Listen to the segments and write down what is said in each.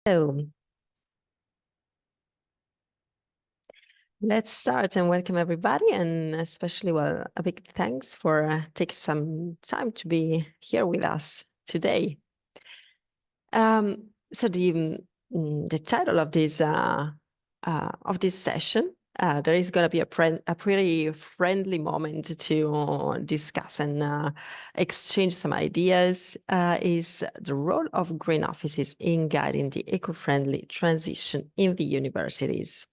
So let's start and welcome everybody, and especially, a big thanks for taking some time to be here with us today. So the title of this session, there is going to be a pretty friendly moment to discuss and exchange some ideas, is the role of green offices in guiding the eco-friendly transition in the universities.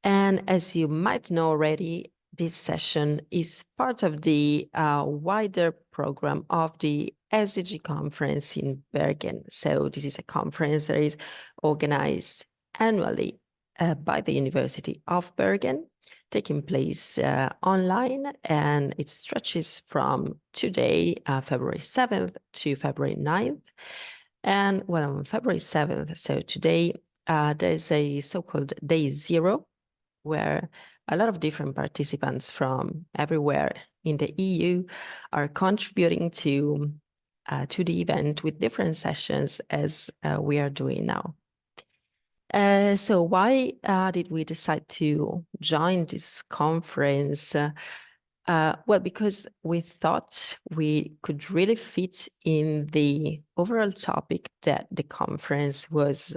And as you might know already, this session is part of the wider program of the SDG conference in Bergen. So this is a conference that is organized annually by the University of Bergen, taking place online, and it stretches from today, February 7th to February 9th. And on February 7th, so today, there's a so-called Day Zero, where a lot of different participants from everywhere in the EU are contributing to the event with different sessions, as we are doing now. So why did we decide to join this conference? Well, because we thought we could really fit in the overall topic that the conference was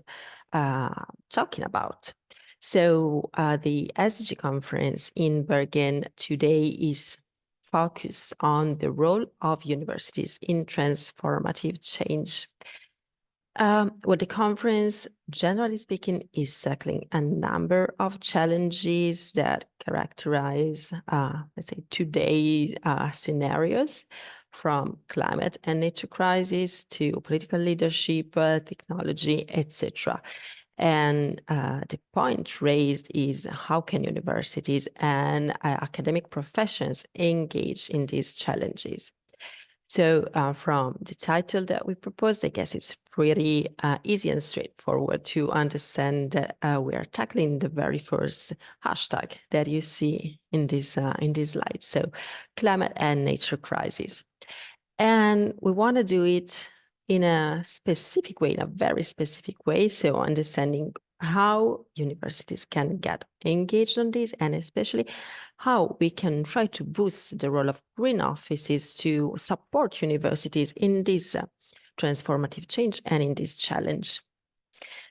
talking about. So the SDG conference in Bergen today is focused on the role of universities in transformative change. Well, the conference, generally speaking, is tackling a number of challenges that characterize, let's say, today's scenarios, from climate and nature crisis to political leadership, technology, etc. And the point raised is, how can universities and academic professions engage in these challenges? So from the title that we proposed, I guess it's pretty easy and straightforward to understand that we are tackling the very first hashtag that you see in this slide. So climate and nature crisis. And we want to do it in a specific way, in a very specific way. So understanding how universities can get engaged on this, and especially how we can try to boost the role of green offices to support universities in this transformative change and in this challenge.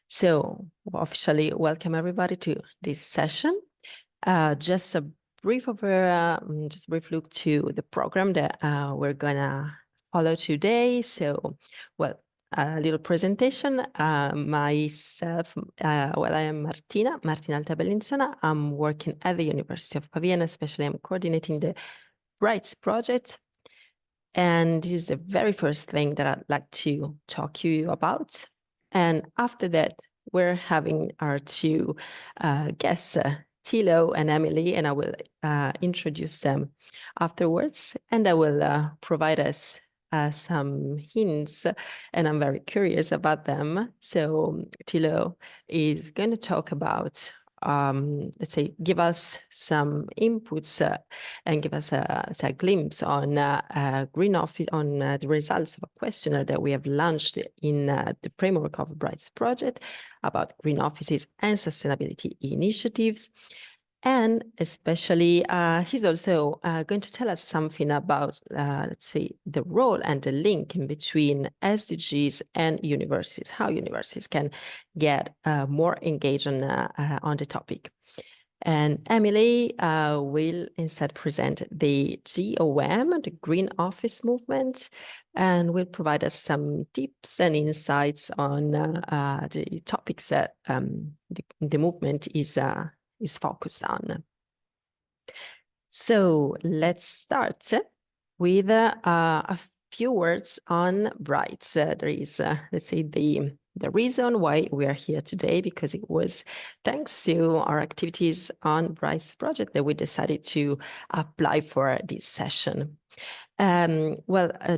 So officially welcome everybody to this session. Just a brief look to the program that we're gonna follow today. So, a little presentation. Myself, I am Martina Altea Bellinzona. I'm working at the University of Pavia, and especially I'm coordinating the BRIGHTS project. And this is the very first thing that I'd like to talk to you about. And after that, we're having our two guests, Thilo and Emily, and I will introduce them afterwards, and I will provide us some hints, and I'm very curious about them. So Thilo is going to talk about, let's say, give us some inputs and give us a glimpse on green office, on the results of a questionnaire that we have launched in the framework of BRIGHTS project about green offices and sustainability initiatives. And especially, he's also going to tell us something about, let's say, the role and the link in between SDGs and universities, how universities can get more engaged on the topic. And Emily will instead present the GOM, the Green Office Movement, and will provide us some tips and insights on the topics that the movement is focused on. So let's start with a few words on BRIGHTS. There is, let's say, the reason why we are here today, because it was thanks to our activities on BRIGHTS project that we decided to apply for this session.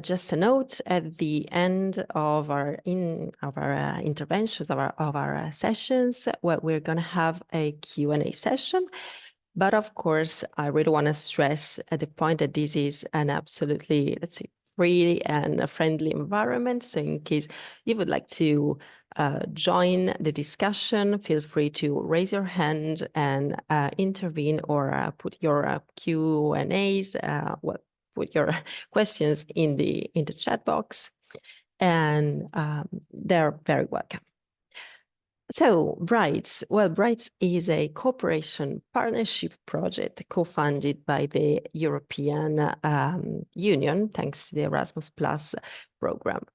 Just a note, at the end of our interventions, of our sessions, we're going to have a Q&A session. But of course, I really want to stress at the point that this is an absolutely, let's say, free and a friendly environment. So in case you would like to join the discussion, feel free to raise your hand and intervene, or put your Q&As, put your questions in the chat box, and they're very welcome. So Brights, well, Brights is a cooperation partnership project co-funded by the European Union, thanks to the Erasmus Plus program.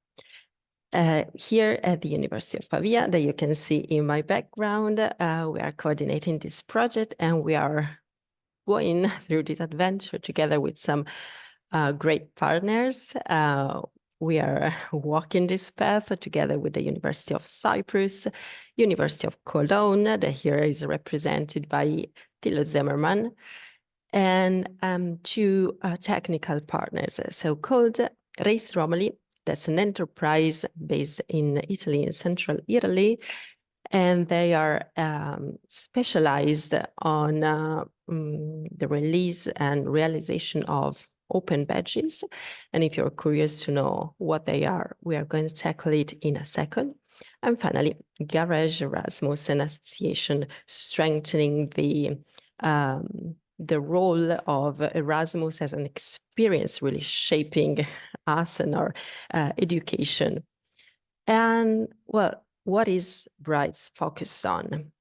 Here at the University of Pavia, that you can see in my background, we are coordinating this project, and we are going through this adventure together with some great partners. We are walking this path together with the University of Cyprus, University of Cologne, that here is represented by Thilo Zimmermann, and two technical partners, so-called Reis Romoli. That's an enterprise based in Italy, in central Italy, and they are specialized on the release and realization of open badges. And if you're curious to know what they are, we are going to tackle it in a second. And finally, Garage Erasmus, an association strengthening the role of Erasmus as an experience, really shaping us and our education. And well, what is Brights focused on?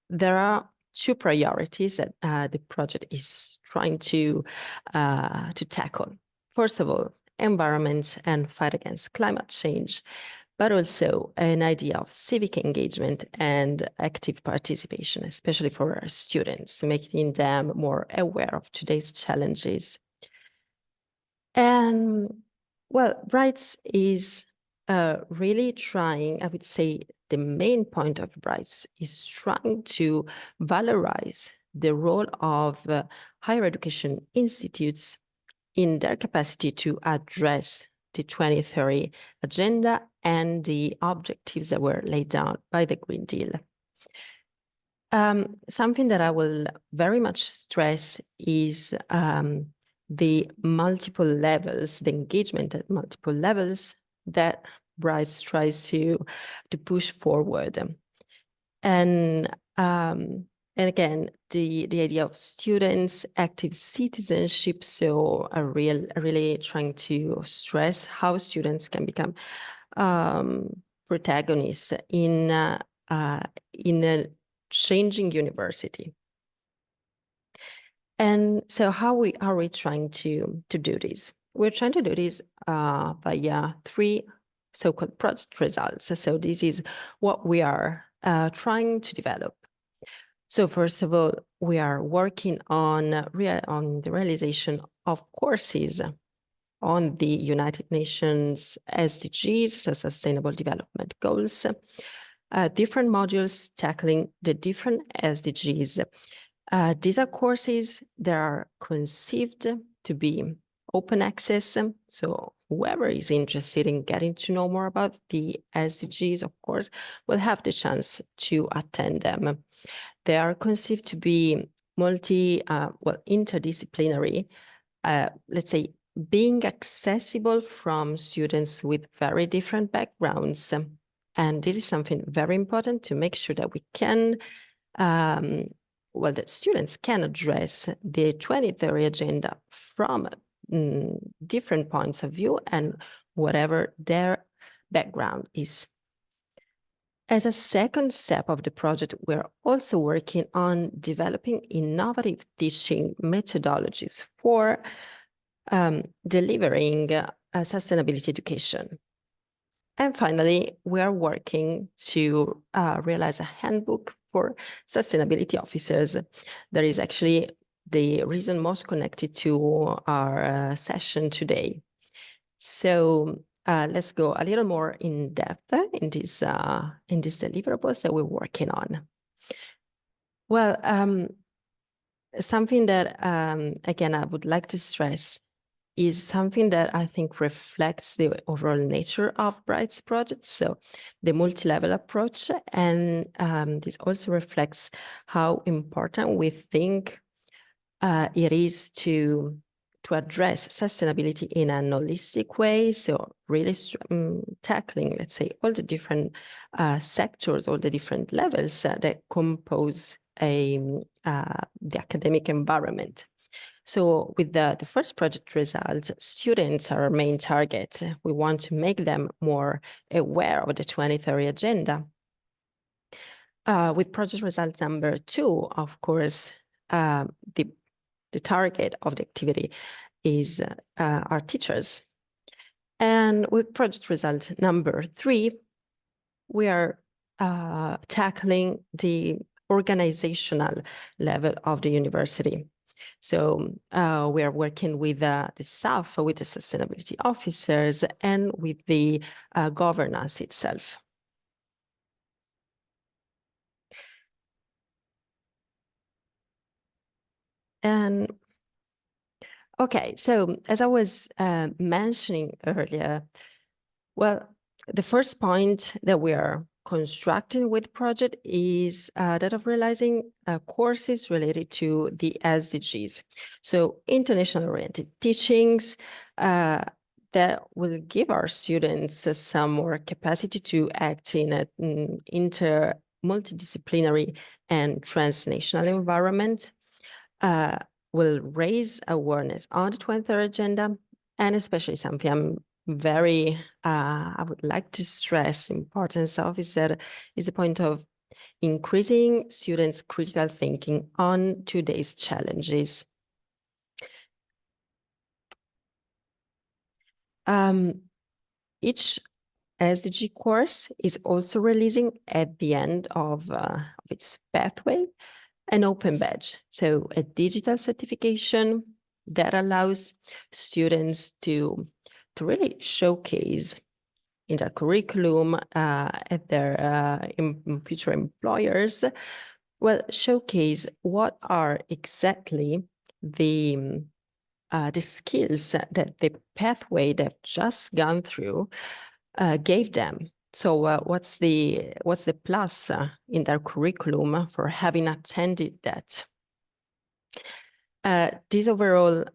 There are two priorities that the project is trying to tackle. First of all, environment and fight against climate change, but also an idea of civic engagement and active participation, especially for our students, making them more aware of today's challenges. And well, Brights is really trying, I would say, the main point of Brights is trying to valorize the role of higher education institutes in their capacity to address the 2030 agenda and the objectives that were laid down by the Green Deal. Something that I will very much stress is the multiple levels, the engagement at multiple levels that Brights tries to push forward. And again, the idea of students, active citizenship, so really trying to stress how students can become protagonists in a changing university. And so how are we trying to do this? We're trying to do this via three so-called project results. So this is what we are trying to develop. So first of all, we are working on the realization of courses on the United Nations SDGs, so Sustainable Development Goals, different modules tackling the different SDGs. These are courses that are conceived to be open access. So whoever is interested in getting to know more about the SDGs, of course, will have the chance to attend them. They are conceived to be interdisciplinary, let's say, being accessible from students with very different backgrounds. And this is something very important to make sure that we can that students can address the 2030 agenda from different points of view and whatever their background is. As a second step of the project, we're also working on developing innovative teaching methodologies for delivering sustainability education. And finally, we are working to realize a handbook for sustainability officers. That is actually the reason most connected to our session today. So let's go a little more in depth in these deliverables that we're working on. Well, something that, again, I would like to stress is something that I think reflects the overall nature of Brights project, so the multi-level approach, and this also reflects how important we think it is to to address sustainability in a holistic way. So really tackling, let's say, all the different sectors, all the different levels that compose the academic environment. So with the first project results, students are our main target. We want to make them more aware of the 2030 agenda. With project result number 2, of course, the target of the activity is our teachers. And with project result number 3, we are tackling the organizational level of the university. So we are working with the staff, with the sustainability officers, and with the governance itself. And okay, so as I was mentioning earlier, well, the first point that we are constructing with the project is that of realizing courses related to the SDGs. So international-oriented teachings that will give our students some more capacity to act in an multidisciplinary and transnational environment. Will raise awareness on the 2030 agenda, and especially something I would like to stress the importance of is the point of increasing students' critical thinking on today's challenges. Each SDG course is also releasing at the end of its pathway an open badge, so a digital certification that allows students to really showcase in their curriculum at their future employers, well, showcase what are exactly the skills that the pathway they've just gone through gave them. So what's the plus in their curriculum for having attended that? This overall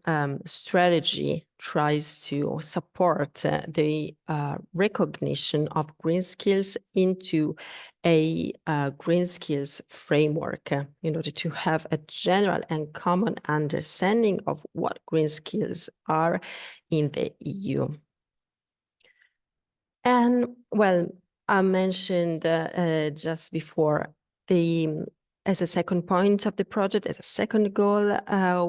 strategy tries to support the recognition of green skills into a green skills framework in order to have a general and common understanding of what green skills are in the EU. And well, I mentioned just before as a second point of the project, as a second goal,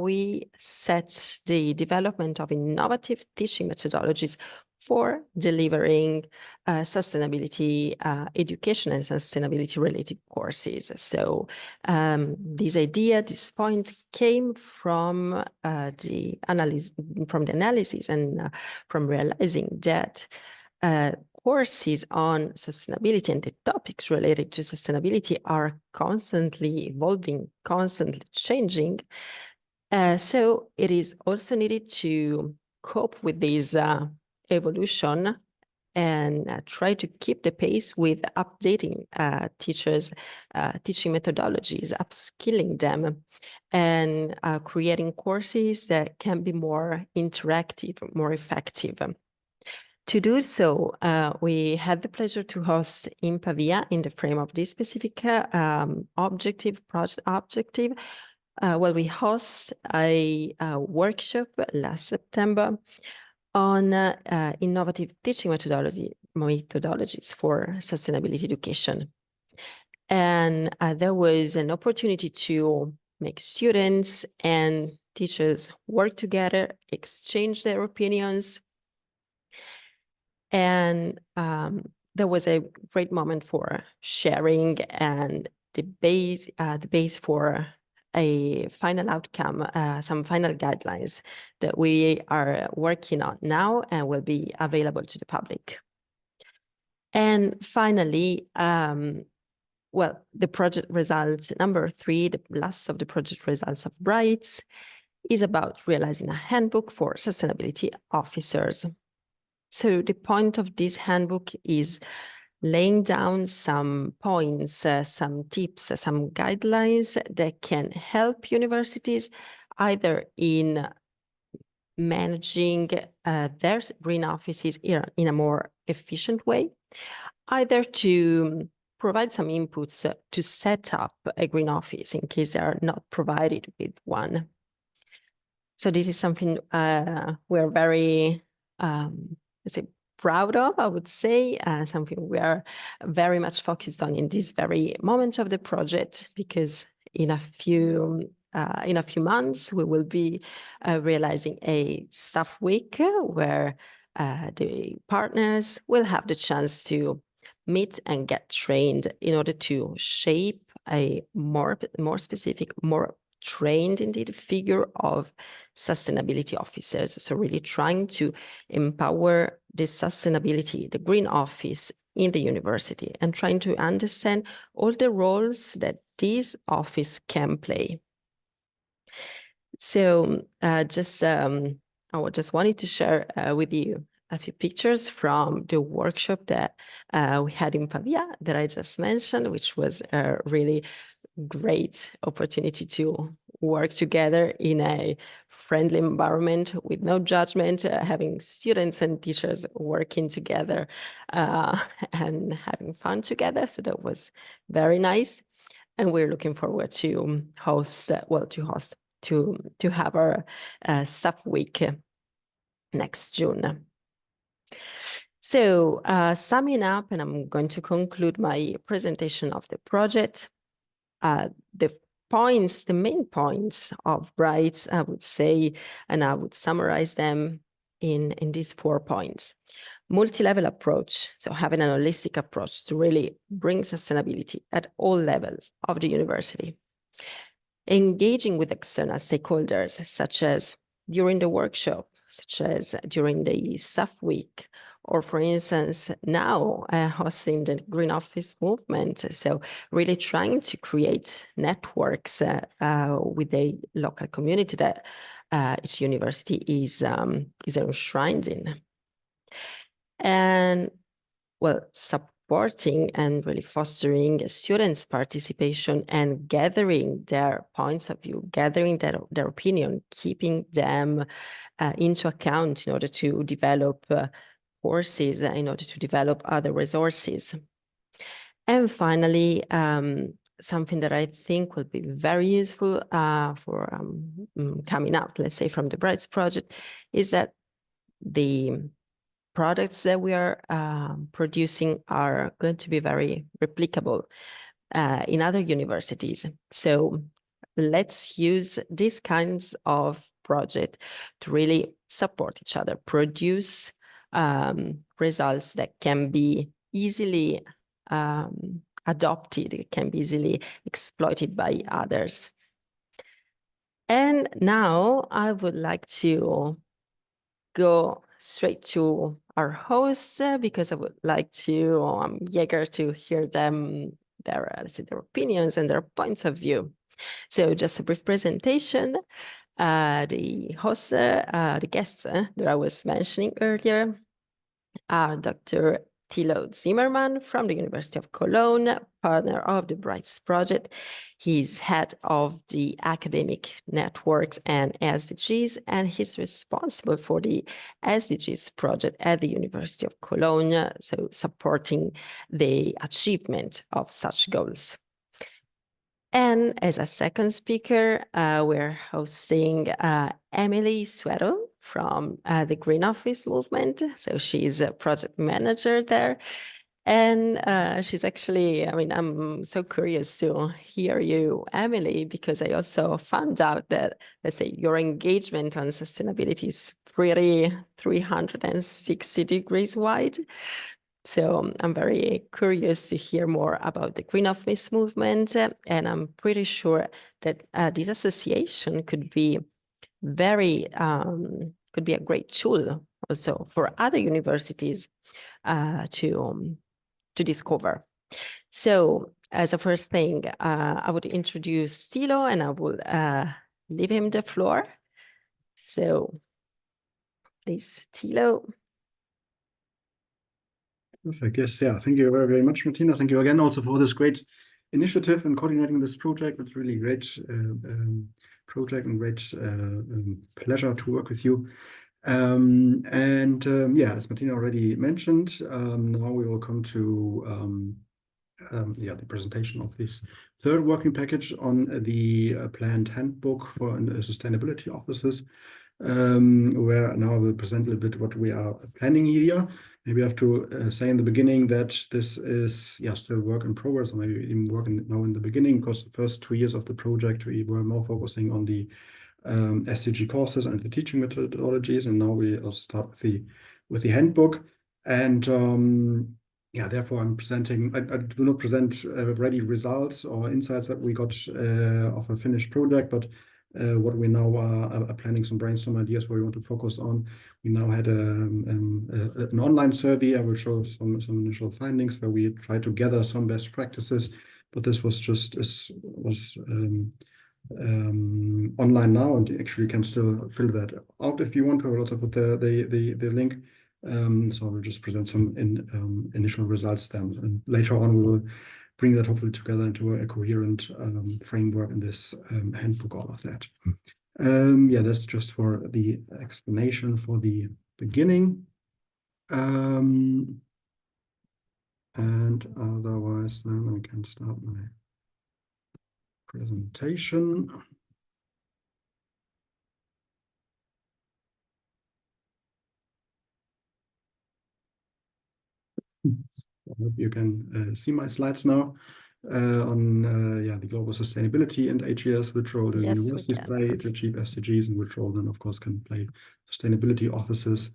we set the development of innovative teaching methodologies for delivering sustainability education and sustainability related courses. So this idea, this point came from the analysis and from realizing that courses on sustainability and the topics related to sustainability are constantly evolving, constantly changing. So it is also needed to cope with this evolution and try to keep the pace with updating teachers' teaching methodologies, upskilling them, and creating courses that can be more interactive, more effective. To do so, we had the pleasure to host in Pavia, in the frame of this specific project objective. Well, we host a workshop last September on innovative teaching methodologies for sustainability education. And there was an opportunity to make students and teachers work together, exchange their opinions. And there was a great moment for sharing and the base for a final outcome, some final guidelines that we are working on now and will be available to the public. And finally, well, the project results number 3, the last of the project results of Brights, is about realizing a handbook for sustainability officers. So the point of this handbook is laying down some points, some tips, some guidelines that can help universities either in managing their green offices in a more efficient way, either to provide some inputs to set up a green office in case they are not provided with one. So this is something we're very, let's say, proud of, I would say, something we are very much focused on in this very moment of the project, because in a few months we will be realizing a staff week where the partners will have the chance to meet and get trained in order to shape a more specific, more trained indeed figure of sustainability officers. So really trying to empower the sustainability, the green office in the university, and trying to understand all the roles that this office can play. So I just wanted to share with you a few pictures from the workshop that we had in Pavia that I just mentioned, which was a really great opportunity to work together in a friendly environment with no judgment, having students and teachers working together and having fun together. So that was very nice. And we're looking forward to have our staff week next June. So summing up, and I'm going to conclude my presentation of the project. The main points of Brights, I would say, and I would summarize them in these 4 points. Multi-level approach, so having an holistic approach to really bring sustainability at all levels of the university. Engaging with external stakeholders, such as during the workshop, such as during the staff week, or for instance, now hosting the Green Office movement. So really trying to create networks with the local community that each university is enshrined in. And well, supporting and really fostering students' participation and gathering their points of view, gathering their opinion, keeping them into account in order to develop courses, in order to develop other resources. And finally, something that I think will be very useful for coming out, let's say, from the Brights project, is that the products that we are producing are going to be very replicable in other universities. So let's use these kinds of projects to really support each other, produce results that can be easily adopted, can be easily exploited by others. And now I would like to go straight to our hosts because I would like to, I'm eager to hear them, their opinions and their points of view. So just a brief presentation. The hosts, the guests that I was mentioning earlier are Dr. Thilo Zimmermann from the University of Cologne, partner of the Brights project. He's head of the academic networks and SDGs, and he's responsible for the SDGs project at the University of Cologne, so supporting the achievement of such goals. And as a second speaker, we're hosting Emily Sweddle from the Green Office movement. So she's a project manager there. And she's actually, I mean, I'm so curious to hear you, Emily, because I also found out that, let's say, your engagement on sustainability is pretty 360 degrees wide. So I'm very curious to hear more about the Green Office movement, and I'm pretty sure that this association could be a great tool also for other universities to discover. So as a first thing, I would introduce Thilo, and I will leave him the floor. So please, Thilo. Perfect. Yes, yeah. Thank you very, very much, Martina. Thank you again also for this great initiative and coordinating this project. It's really great project and great pleasure to work with you. Yeah, as Martina already mentioned, now we will come to the presentation of this third working package on the planned handbook for sustainability offices, where now I will present a little bit what we are planning here. Maybe I have to say in the beginning that this is still work in progress, or maybe even now in the beginning, because the first 2 years of the project we were more focusing on the SDG courses and the teaching methodologies, and now we will start with the handbook. And therefore I'm presenting. I do not present ready results or insights that we got of a finished project, but what we now are planning some brainstorm ideas where we want to focus on. We now had an online survey. I will show some initial findings where we try to gather some best practices, but this was just online now, and you actually can still fill that out if you want to. I will also put the link. So I will just present some initial results then, and later on we will bring that hopefully together into a coherent framework in this handbook, all of that. That's just for the explanation for the beginning. And otherwise then I can start my presentation. I hope you can see my slides now on the global sustainability and HES, which role do universities play to achieve SDGs, and which role then of course can play sustainability offices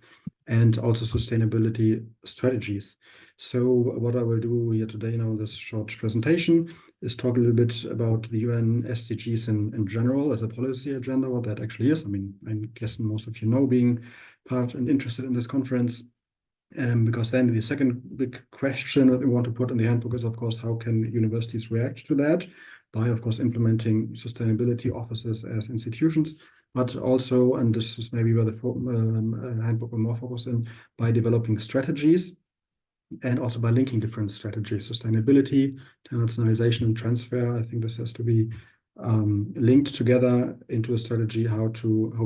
and also sustainability strategies. So what I will do here today now in this short presentation is talk a little bit about the UN SDGs in general as a policy agenda, what that actually is. I mean, I'm guessing most of you know, being part and interested in this conference. Because then the second big question that we want to put in the handbook is, of course, how can universities react to that by, of course, implementing sustainability offices as institutions, but also, and this is maybe where the handbook will more focus in, by developing strategies and also by linking different strategies, sustainability, internationalization, and transfer. I think this has to be linked together into a strategy how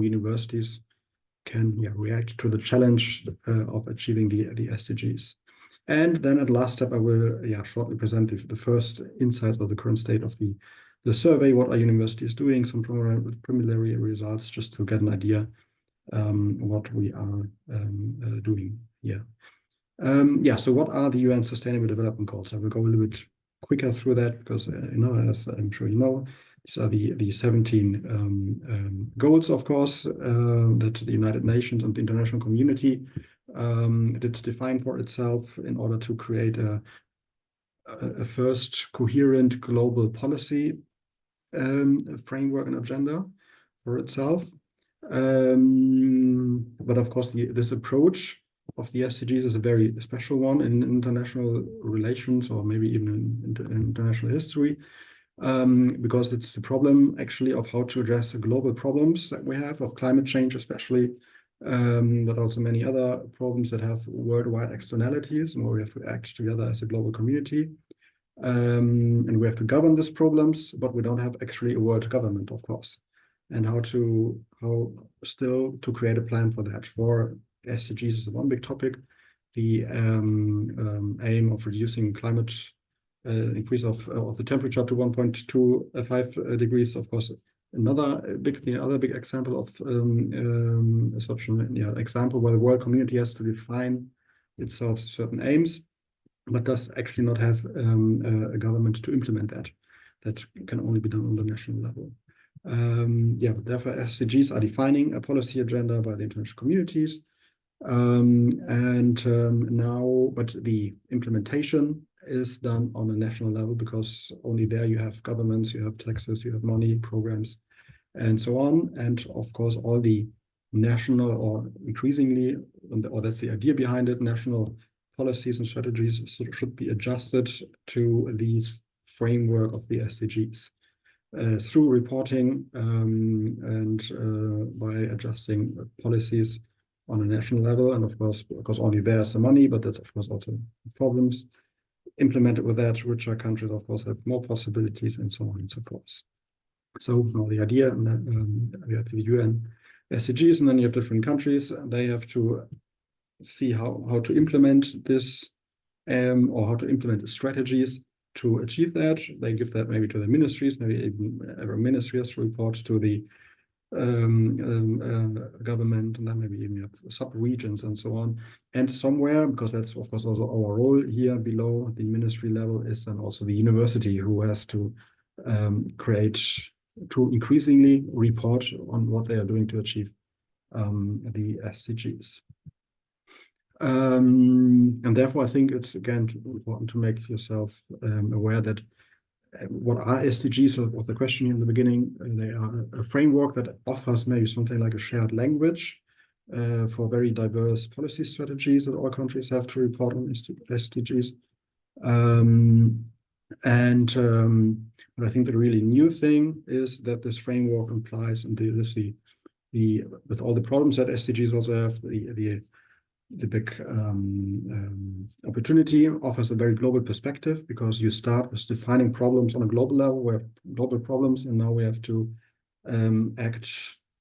universities can react to the challenge of achieving the SDGs. And then at last step, I will shortly present the first insights of the current state of the survey. What are universities doing? Some preliminary results, just to get an idea what we are doing here. So what are the UN Sustainable Development Goals? I will go a little bit quicker through that because, as I'm sure you know, these are the 17 goals, of course, that the United Nations and the international community did define for itself in order to create a first coherent global policy framework and agenda for itself. But of course, this approach of the SDGs is a very special one in international relations, or maybe even in international history. Because it's the problem actually of how to address the global problems that we have of climate change especially, but also many other problems that have worldwide externalities, and where we have to act together as a global community. And we have to govern these problems, but we don't have actually a world government, of course. And how still to create a plan for that. For SDGs is one big topic. The aim of reducing climate increase of the temperature to 1.25 degrees, of course, another big example of such an example where the world community has to define itself certain aims, but does actually not have a government to implement that. That can only be done on the national level. Therefore, SDGs are defining a policy agenda by the international communities. But the implementation is done on a national level, because only there you have governments, you have taxes, you have money, programs, and so on. And of course, all the national, or increasingly, or that's the idea behind it, national policies and strategies should be adjusted to these framework of the SDGs through reporting and by adjusting policies on a national level. And of course, because only there's the money, but that's of course also problems implemented with that. Richer countries, of course, have more possibilities, and so on and so forth. So now the idea, and that we have the UN SDGs, and then you have different countries. They have to see how to implement this or how to implement the strategies to achieve that. They give that maybe to the ministries, maybe even every ministry has to report to the government, and then maybe even you have sub-regions and so on. And somewhere, because that's of course also our role here below the ministry level, is then also the university who has to increasingly report on what they are doing to achieve the SDGs. And therefore, I think it's again important to make yourself aware that what are SDGs? Was the question here in the beginning. They are a framework that offers maybe something like a shared language for very diverse policy strategies that all countries have to report on SDGs. But I think the really new thing is that this framework implies, and with all the problems that SDGs also have, the big opportunity offers a very global perspective, because you start with defining problems on a global level, where global problems, and now we have to act,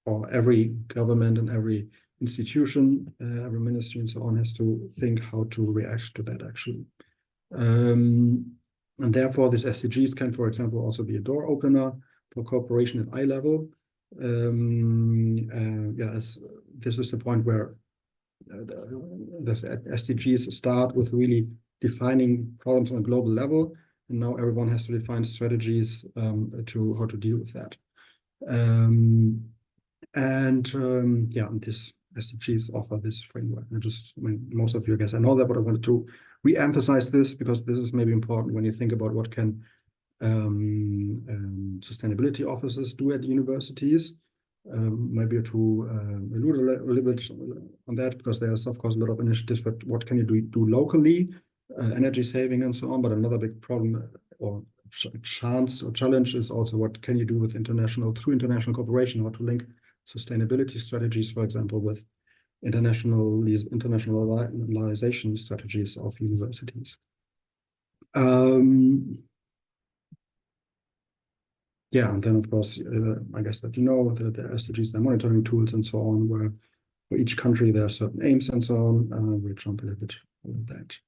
or every government and every institution, every ministry and so on has to think how to react to that actually. And therefore, these SDGs can, for example, also be a door opener for cooperation at eye level. As this is the point where the SDGs start with really defining problems on a global level, and now everyone has to define strategies to how to deal with that. And this SDGs offer this framework. Most of you, I guess, I know that, but I wanted to re-emphasize this because this is maybe important when you think about what can sustainability officers do at universities. Maybe to allude a little bit on that, because there's of course a lot of initiatives, but what can you do locally, energy saving and so on. But another big problem or challenge is also what can you do with international cooperation, how to link sustainability strategies, for example, with internationalization strategies of universities. And then of course, I guess that that the SDGs, the monitoring tools and so on, where for each country there are certain aims and so on. We'll jump a little bit over that.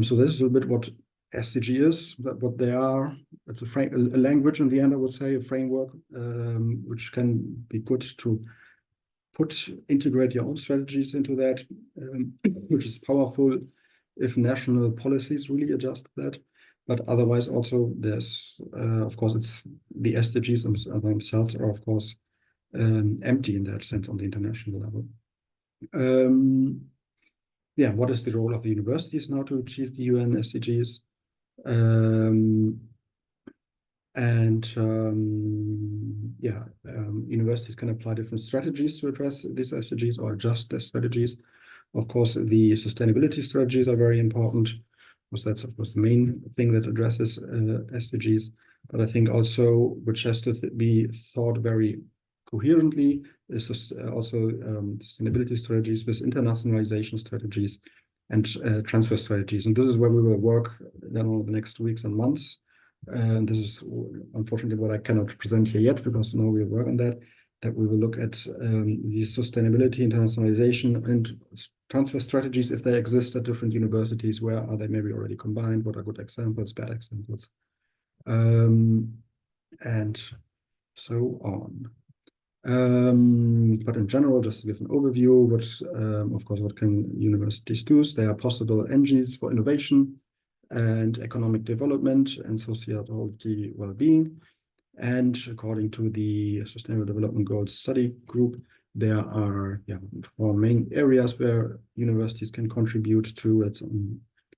So this is a little bit what SDG is, what they are. It's a language in the end, I would say, a framework, which can be good to integrate your own strategies into that, which is powerful if national policies really adjust that. But otherwise, also there's of course it's the SDGs themselves are of course empty in that sense on the international level. What is the role of the universities now to achieve the UN SDGs? Universities can apply different strategies to address these SDGs or adjust their strategies. Of course, the sustainability strategies are very important, because that's of course the main thing that addresses SDGs. But I think also, which has to be thought very coherently, is also sustainability strategies with internationalization strategies and transfer strategies. And this is where we will work then over the next weeks and months. And this is unfortunately what I cannot present here yet, because now we work on that we will look at the sustainability, internationalization, and transfer strategies, if they exist at different universities. Where are they maybe already combined? What are good examples, bad examples, and so on. But in general, just to give an overview, what can universities do? There are possible engines for innovation and economic development and society well-being. And according to the Sustainable Development Goals Study Group, there are 4 main areas where universities can contribute to it.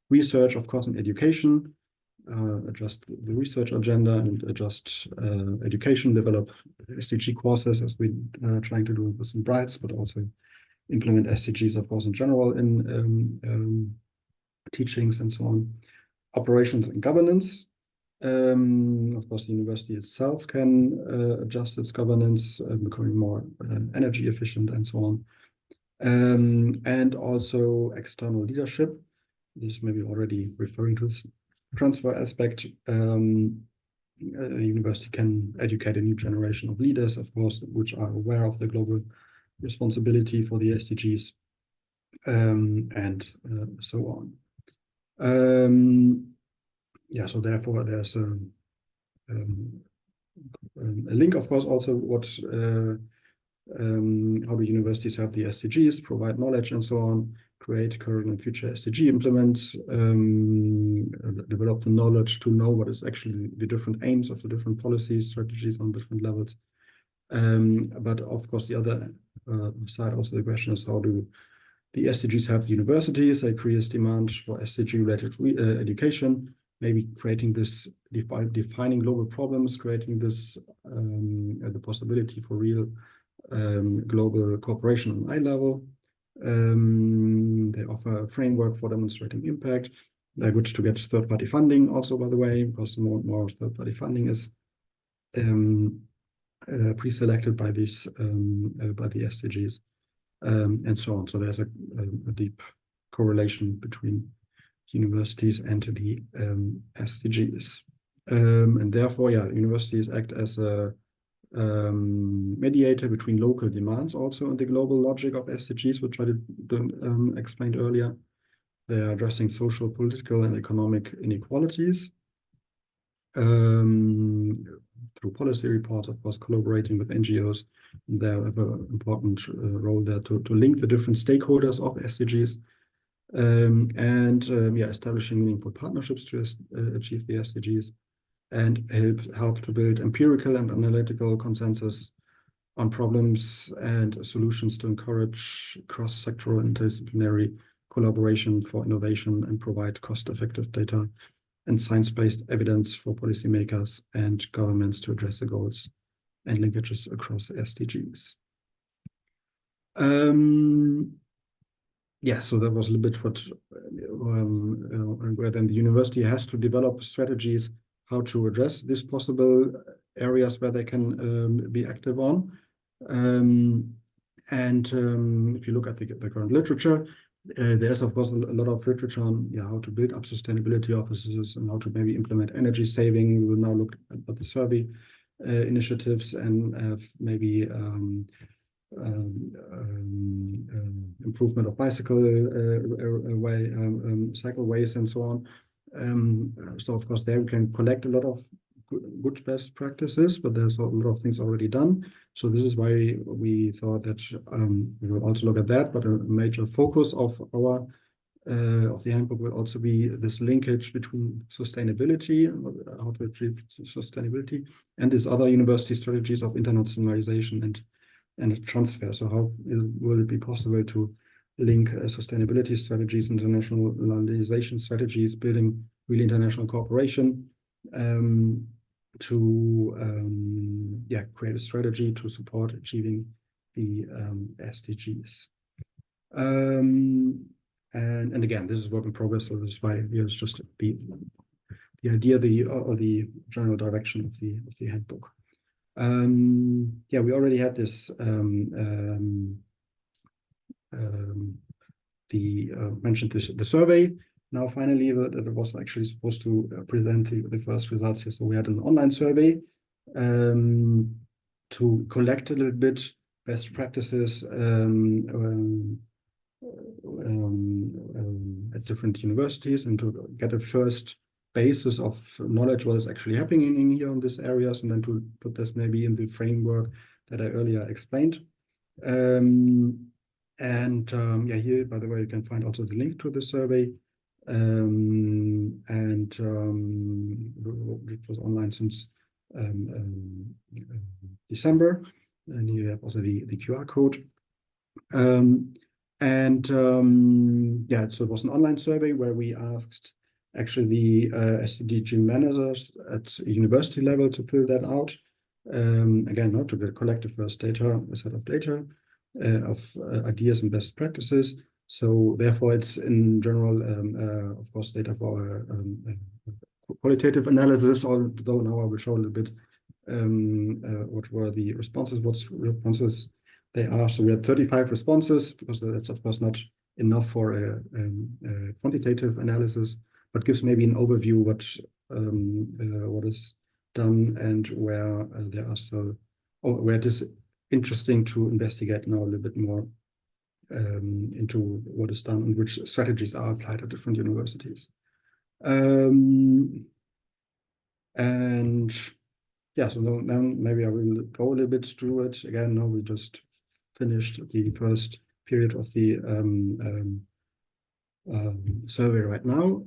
Research, of course, and education, adjust the research agenda and adjust education, develop SDG courses, as we're trying to do with some Brights, but also implement SDGs, of course, in general in teachings and so on. Operations and governance. Of course, the university itself can adjust its governance, becoming more energy efficient and so on. And also external leadership. This may be already referring to this transfer aspect. a university can educate a new generation of leaders, of course, which are aware of the global responsibility for the SDGs, and so on. Yeah, so therefore there's a link, of course, also what how the universities have the SDGs, provide knowledge and so on, create current and future SDG implements, develop the knowledge to know what is actually the different aims of the different policies, strategies on different levels. But of course, the other side, also the question is, how do the SDGs help the universities? They create demand for SDG-related education, maybe creating this, defining global problems, creating this, the possibility for real global cooperation on eye level. They offer a framework for demonstrating impact. They're good to get third-party funding also, by the way, because more and more third-party funding is pre-selected by these by the SDGs, and so on. So there's a deep correlation between universities and the SDGs, and therefore, yeah, universities act as a mediator between local demands also in the global logic of SDGs, which I explained earlier. They are addressing social, political, and economic inequalities through policy reports, of course, collaborating with NGOs. They have an important role there to link the different stakeholders of SDGs, and yeah, establishing meaningful partnerships to achieve the SDGs, and help to build empirical and analytical consensus on problems and solutions to encourage cross-sectoral interdisciplinary collaboration for innovation, and provide cost-effective data and science-based evidence for policymakers and governments to address the goals and linkages across SDGs. Yeah, so that was a little bit what, where then the university has to develop strategies how to address these possible areas where they can be active on. If you look at the current literature, there's of course a lot of literature on how to build up sustainability offices and how to maybe implement energy saving. We will now look at the survey initiatives and maybe improvement of bicycle cycleways and so on. So of course there we can collect a lot of good best practices, but there's a lot of things already done. So this is why we thought that we will also look at that, but a major focus of our of the handbook will also be this linkage between sustainability, how to achieve sustainability, and these other university strategies of internationalization and transfer. So how will it be possible to link sustainability strategies, internationalization strategies, building really international cooperation, to create a strategy to support achieving the SDGs. And again, this is work in progress, so this is why here's just the idea, or the general direction of the handbook. Yeah, we already had this mentioned the survey. Now finally, that was actually supposed to present the first results here. So we had an online survey to collect a little bit best practices at different universities, and to get a first basis of knowledge what is actually happening in here in these areas, and then to put this maybe in the framework that I earlier explained. Yeah, here, by the way, you can find also the link to the survey. It was online since December, and you have also the QR code. Yeah, so it was an online survey where we asked actually the SDG managers at university level to fill that out. Again, not to collect the first data, a set of data of ideas and best practices. So therefore, it's in general, of course, data for qualitative analysis, although now I will show a little bit what were the responses, what's responses they are. So we had 35 responses, because that's of course not enough for a quantitative analysis, but gives maybe an overview what is done, and where there are still, or where it is interesting to investigate now a little bit more into what is done and which strategies are applied at different universities. And yeah, so then maybe I will go a little bit through it again. Now we just finished the first period of the survey right now.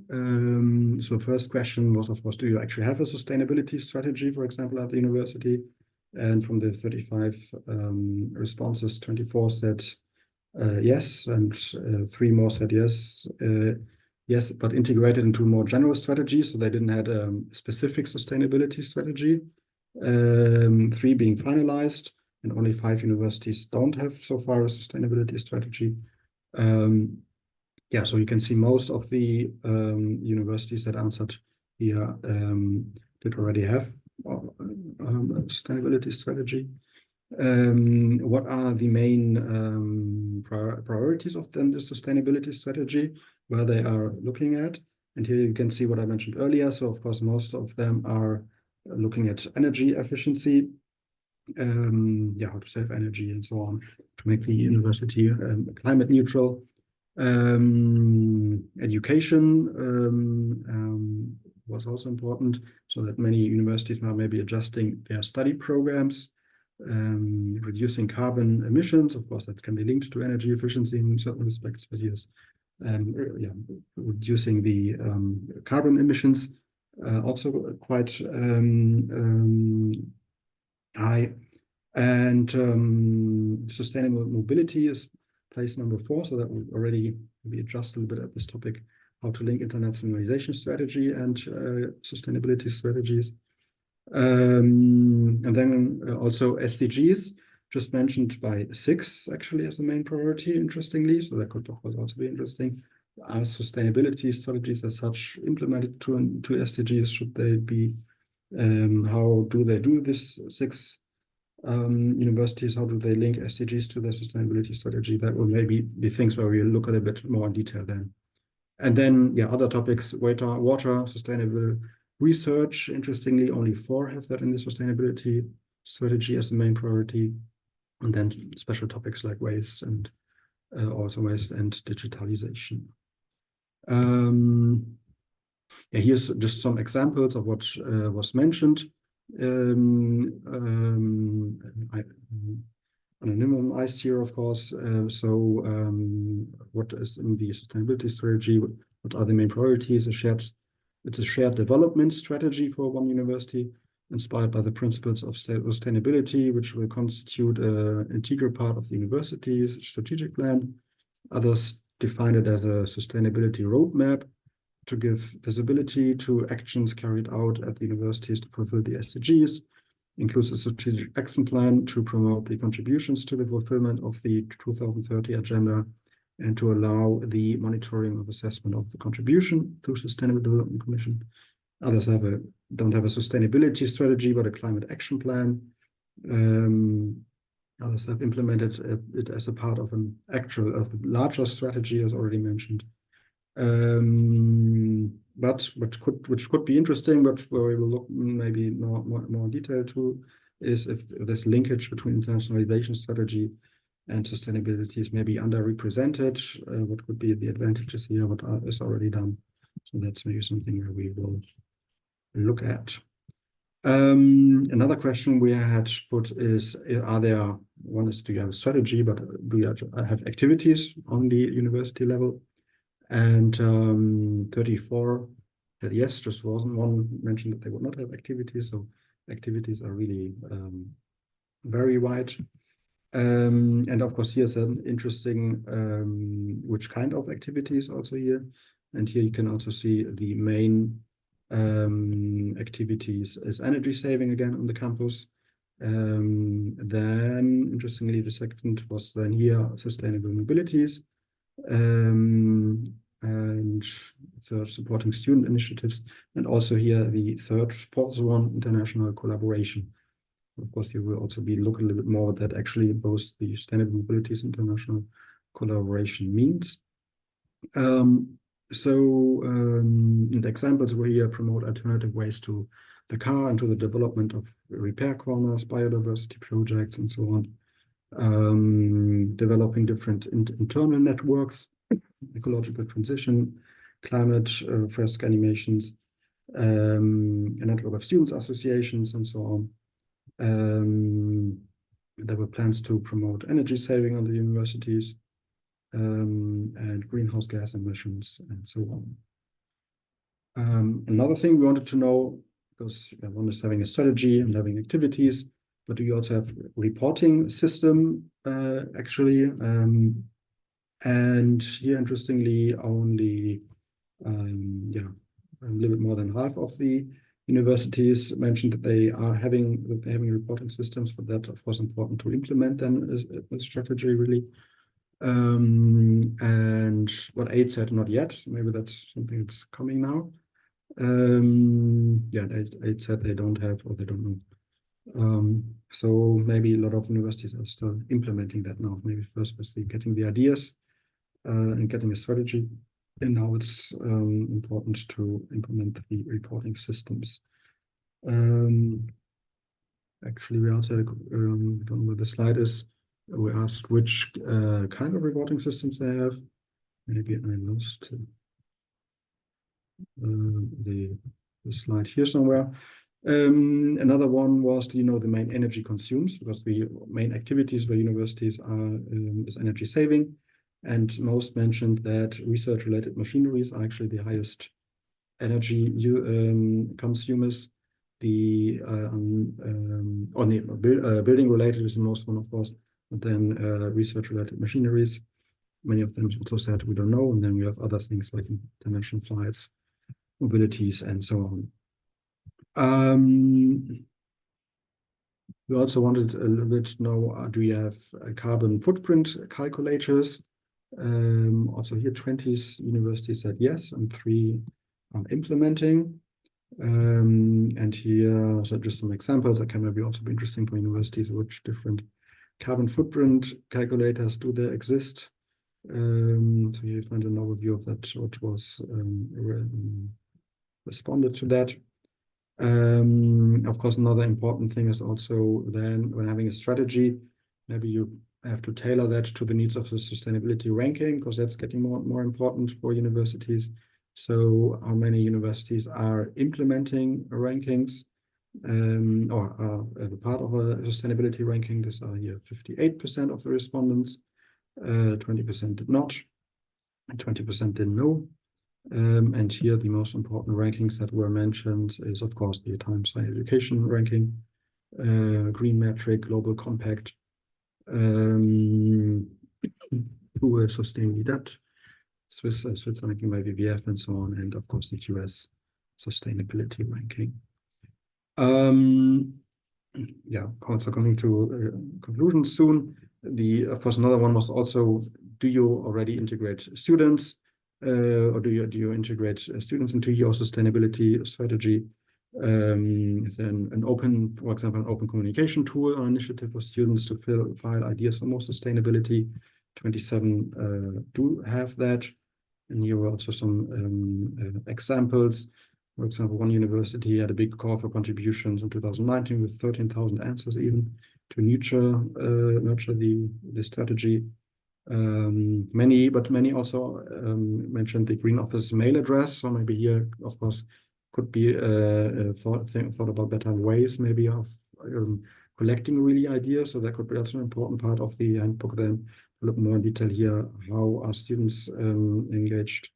So first question was, of course, do you actually have a sustainability strategy, for example, at the university? And from the 35 responses, 24 said yes, and 3 more said yes. Yes, but integrated into more general strategies. So they didn't have a specific sustainability strategy. 3 being finalized, and only 5 universities don't have so far a sustainability strategy. Yeah, so you can see most of the universities that answered here did already have a sustainability strategy. What are the main priorities of then the sustainability strategy, where they are looking at? And here you can see what I mentioned earlier. So of course, most of them are looking at energy efficiency, yeah, how to save energy and so on, to make the university climate neutral. Education was also important, so that many universities now may be adjusting their study programs, reducing carbon emissions. Of course, that can be linked to energy efficiency in certain respects, but yes, yeah, reducing the carbon emissions also quite high. And sustainable mobility is place number 4, so that we already maybe adjust a little bit at this topic, how to link internationalization strategy and sustainability strategies. And then also SDGs, just mentioned by 6 actually as the main priority, interestingly. So that could of course also be interesting. Are sustainability strategies as such implemented to SDGs? Should they be? How do they do this 6 universities? How do they link SDGs to their sustainability strategy? That will maybe be things where we look a little bit more in detail then. And then, yeah, other topics, water, sustainable research. Interestingly, only 4 have that in the sustainability strategy as the main priority. And then special topics like waste and also waste and digitalization. Yeah, here's just some examples of what was mentioned. Anonymized here, of course. What is in the sustainability strategy? What are the main priorities? It's a shared development strategy for one university, inspired by the principles of sustainability, which will constitute an integral part of the university's strategic plan. Others define it as a sustainability roadmap to give visibility to actions carried out at the universities to fulfill the SDGs, includes a strategic action plan to promote the contributions to the fulfillment of the 2030 agenda and to allow the monitoring of assessment of the contribution through Sustainable Development Commission. Others don't have a sustainability strategy, but a climate action plan. Others have implemented it as a part of a larger strategy, as already mentioned. Which could be interesting, but where we will look maybe more detail to, is if this linkage between internationalization strategy and sustainability is maybe underrepresented. What could be the advantages here? What is already done? So that's maybe something that we will look at. Another question we had put is, one is, do you have a strategy, but do you have activities on the university level? And 34 said yes, just one mentioned that they would not have activities. So activities are really very wide. And of course, here's an interesting which kind of activities also here. And here you can also see the main activities is energy saving again on the campus. Then interestingly, the second was then here sustainable mobilities. And third, supporting student initiatives, and also here the fourth one, international collaboration. Of course, you will also be looking a little bit more at that actually both the sustainable mobilities international collaboration means. And examples where here promote alternative ways to the car into the development of repair corners, biodiversity projects, and so on. Developing different internal networks, ecological transition, climate fresque animations, a network of students associations, and so on. There were plans to promote energy saving on the universities, and greenhouse gas emissions, and so on. Another thing we wanted to know, because one is having a strategy and having activities, but do you also have reporting system actually? And here, interestingly, only a little bit more than half of the universities mentioned that they are having reporting systems, but that of course important to implement then a strategy really. And what 8 said not yet. Maybe that's something that's coming now. 8 said they don't have, or they don't know. So maybe a lot of universities are still implementing that now. Maybe first was getting the ideas and getting a strategy, and now it's important to implement the reporting systems. Actually, we also don't know where the slide is. We asked which kind of reporting systems they have. Maybe I lost the slide here somewhere. Another one was, do you know the main energy consumes? Because the main activities where universities are is energy saving, and most mentioned that research-related machineries are actually the highest energy consumers. The building-related is the most one, of course, but then research-related machineries. Many of them also said we don't know, and then we have other things like international flights, mobilities, and so on. We also wanted a little bit to know, do you have carbon footprint calculators? Also here 20 universities said yes, and 3 are implementing. And here, so just some examples that can maybe also be interesting for universities, which different carbon footprint calculators do there exist. So you find an overview of that, what was responded to that. Of course, another important thing is also then when having a strategy, maybe you have to tailor that to the needs of the sustainability ranking, because that's getting more and more important for universities. So how many universities are implementing rankings or are a part of a sustainability ranking? This are here 58% of the respondents, 20% did not, and 20% didn't know. And here the most important rankings that were mentioned is, of course, the Times Higher Education ranking, Green Metric, Global Compact, who were sustaining that, Swiss ranking by WWF, and so on, and of course the QS sustainability ranking. Also coming to conclusions soon. Of course, another one was also, do you already integrate students? Or do you integrate students into your sustainability strategy? Is then an open, for example, an open communication tool or initiative for students to file ideas for more sustainability. 27 do have that. And here were also some examples. For example, one university had a big call for contributions in 2019 with 13,000 answers even to nurture the strategy. Many also mentioned the Green Office mail address. So maybe here, of course, could be thought about better ways maybe of collecting really ideas. So that could be also an important part of the handbook. Then a little more in detail here, how are students engaged,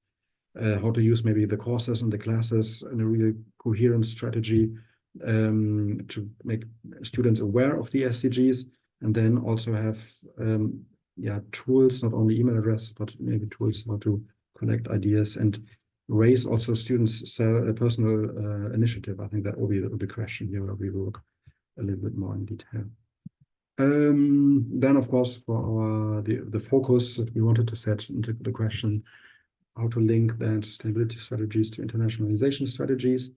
how to use maybe the courses and the classes in a really coherent strategy to make students aware of the SDGs, and then also have tools, not only email address, but maybe tools how to collect ideas and raise also students' personal initiative. I think that will be the question here where we will look a little bit more in detail. Then, of course, for the focus that we wanted to set into the question, how to link then sustainability strategies to internationalization strategies.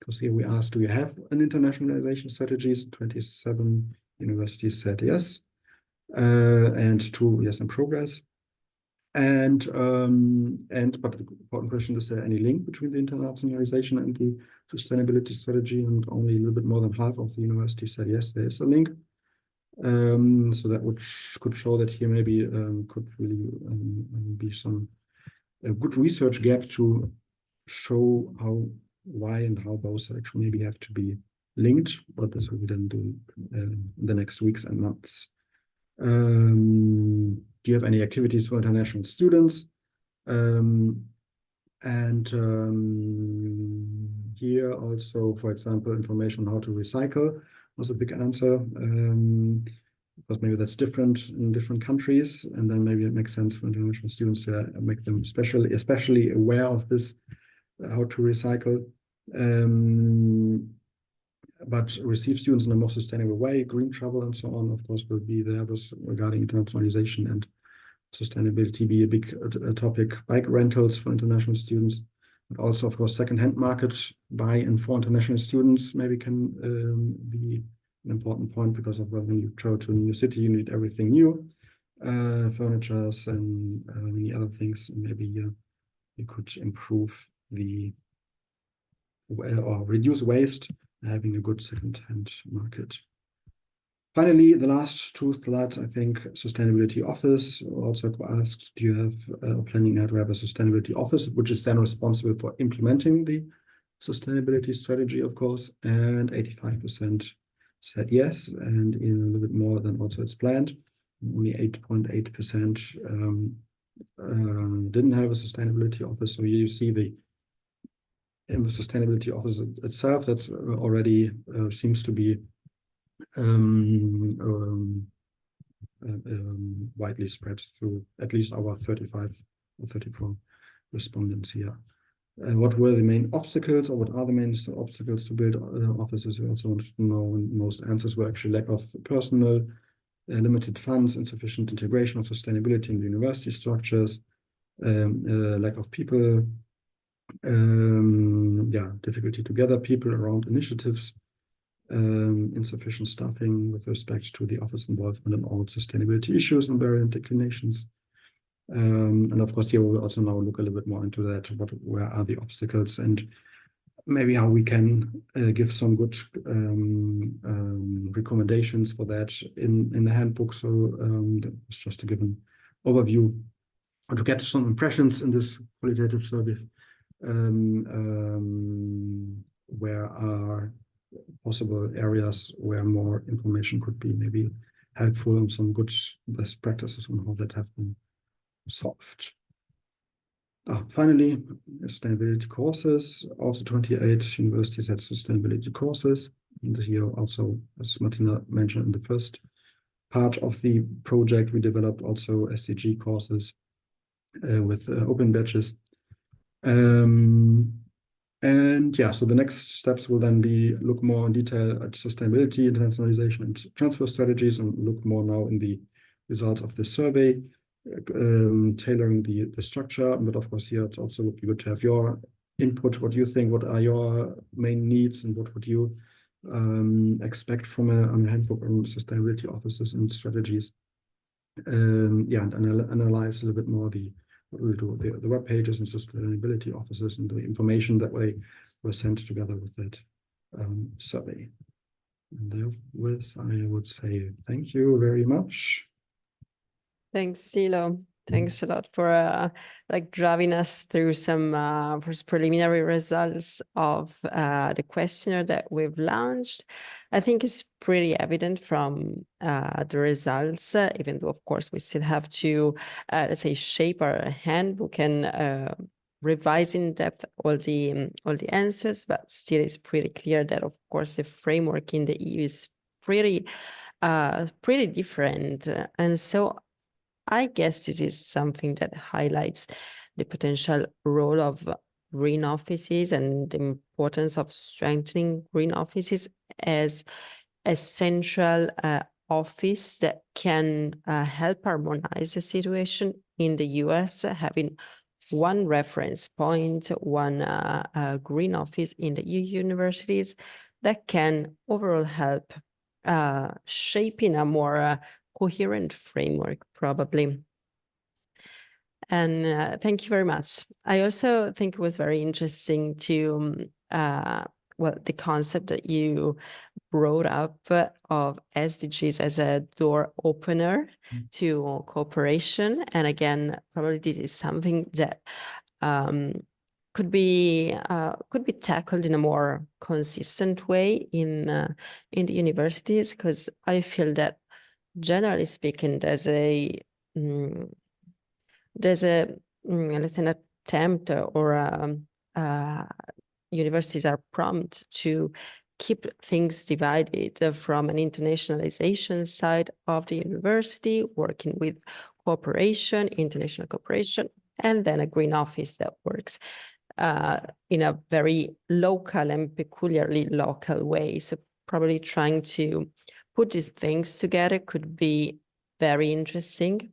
Because here we asked, do you have an internationalization strategies? 27 universities said yes. And 2 yes in progress, but the important question is there any link between the internationalization and the sustainability strategy, and only a little bit more than half of the university said yes, there is a link. So that could show that here maybe could really be a good research gap to show why and how both actually maybe have to be linked, but this will be then do in the next weeks and months. Do you have any activities for international students? Here also, for example, information on how to recycle was a big answer. Because maybe that's different in different countries, and then maybe it makes sense for international students to make them especially aware of this, how to recycle. But receive students in a more sustainable way, green travel and so on, of course, will be there regarding internationalization and sustainability be a big topic. Bike rentals for international students, but also, of course, second-hand market by and for international students maybe can be an important point, because of when you travel to a new city, you need everything new, furnitures and many other things. And maybe you could improve or reduce waste, having a good second-hand market. Finally, the last two slides, I think, sustainability office. Also asked, do you have planning to have a sustainability office, which is then responsible for implementing the sustainability strategy, of course, and 85% said yes, and in a little bit more than also it's planned. Only 8.8% didn't have a sustainability office. So here you see in the sustainability office itself, that's already seems to be widely spread through at least our 35 or 34 respondents here. What were the main obstacles, or what are the main obstacles to build offices? We also wanted to know, and most answers were actually lack of personnel, limited funds, insufficient integration of sustainability in the university structures, lack of people, difficulty to gather people around initiatives, insufficient staffing with respect to the office involvement in all sustainability issues and variant declinations. And of course, here we will also now look a little bit more into that, where are the obstacles, and maybe how we can give some good recommendations for that in the handbook. So that was just to give an overview, or to get some impressions in this qualitative survey. Where are possible areas where more information could be maybe helpful, and some good best practices on how that have been solved. Finally, sustainability courses. Also 28 universities had sustainability courses. And here also, as Martina mentioned in the first part of the project, we developed also SDG courses with open batches. So the next steps will then be look more in detail at sustainability, internationalization, and transfer strategies, and look more now in the results of the survey, tailoring the structure. But of course, here it also would be good to have your input. What do you think? What are your main needs, and what would you expect from a handbook on sustainability offices and strategies? And analyze a little bit more what we'll do, the web pages and sustainability offices, and the information that way were sent together with that survey. And therewith, I would say thank you very much. Thanks, Silo. Thanks a lot for driving us through some first preliminary results of the questionnaire that we've launched. I think it's pretty evident from the results, even though, of course, we still have to, let's say, shape our handbook and revise in depth all the answers. But still, it's pretty clear that, of course, the framework in the EU is pretty different, and so I guess this is something that highlights the potential role of green offices and the importance of strengthening green offices as a central office that can help harmonize the situation in the US, having one reference point, one green office in the EU universities that can overall help shaping a more coherent framework, probably. And thank you very much. I also think it was very interesting to well, the concept that you brought up of SDGs as a door opener to cooperation. And again, probably this is something that could be tackled in a more consistent way in the universities, because I feel that generally speaking, there's a let's say an attempt or universities are prompt to keep things divided from an internationalization side of the university, working with cooperation, international cooperation, and then a green office that works in a very local and peculiarly local way. So probably trying to put these things together could be very interesting.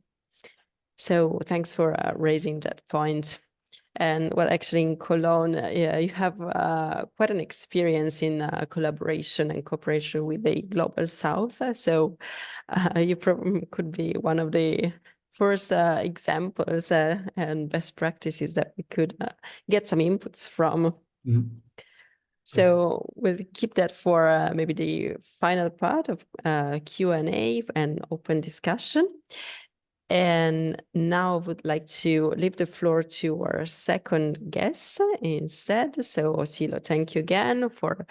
So thanks for raising that point. And well, actually in Cologne, yeah, you have quite an experience in collaboration and cooperation with the Global South. So you could be one of the first examples and best practices that we could get some inputs from. So we'll keep that for maybe the final part of Q&A and open discussion. And now I would like to leave the floor to our second guest instead. So Tilo, thank you again for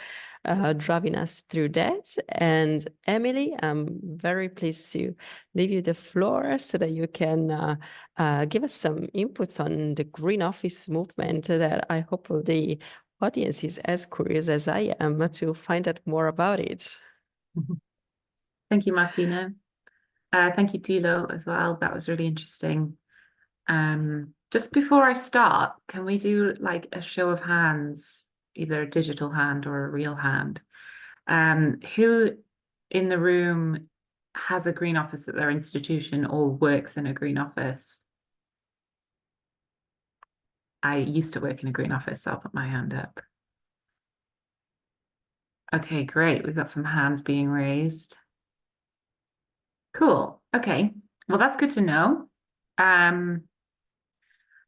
driving us through that. And Emily, I'm very pleased to leave you the floor so that you can give us some inputs on the Green Office movement that I hope the audience is as curious as I am to find out more about it. Thank you, Martina. Thank you, Tilo, as well. That was really interesting. Just before I start, can we do like a show of hands, either a digital hand or a real hand? Who in the room has a green office at their institution or works in a green office? I used to work in a green office, so I'll put my hand up. Okay, great. We've got some hands being raised. Cool. Okay. Well, that's good to know. And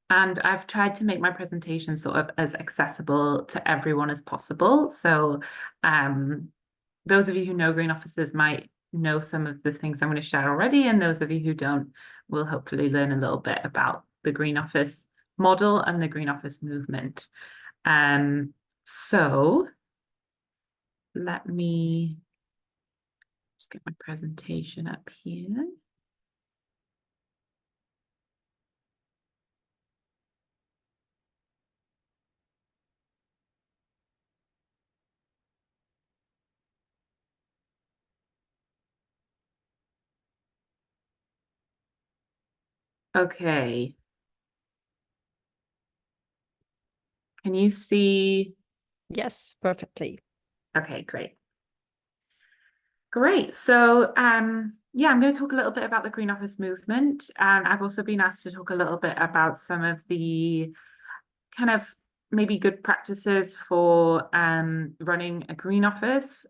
I've tried to make my presentation sort of as accessible to everyone as possible. So those of you who know green offices might know some of the things I'm going to share already, and those of you who don't will hopefully learn a little bit about the green office model and the green office movement. So let me just get my presentation up here. Okay. Can you see? Yes, perfectly. Okay, great. Great. So yeah, I'm going to talk a little bit about the Green Office movement. And I've also been asked to talk a little bit about some of the kind of maybe good practices for running a green office.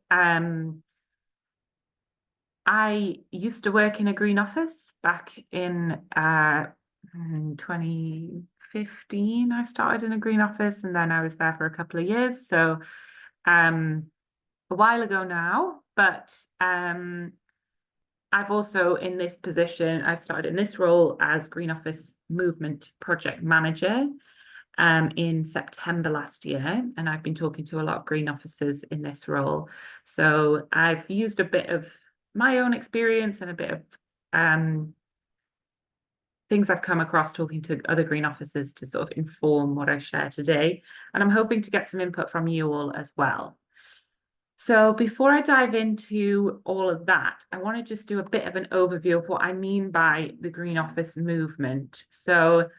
I used to work in a green office back in 2015. I started in a green office, and then I was there for a couple of years. So a while ago now, but I've also in this position, I started in this role as Green Office Movement Project Manager in September last year, and I've been talking to a lot of green officers in this role. So I've used a bit of my own experience and a bit of things I've come across talking to other green officers to sort of inform what I share today. And I'm hoping to get some input from you all as well. So before I dive into all of that, I want to just do a bit of an overview of what I mean by the Green Office movement. So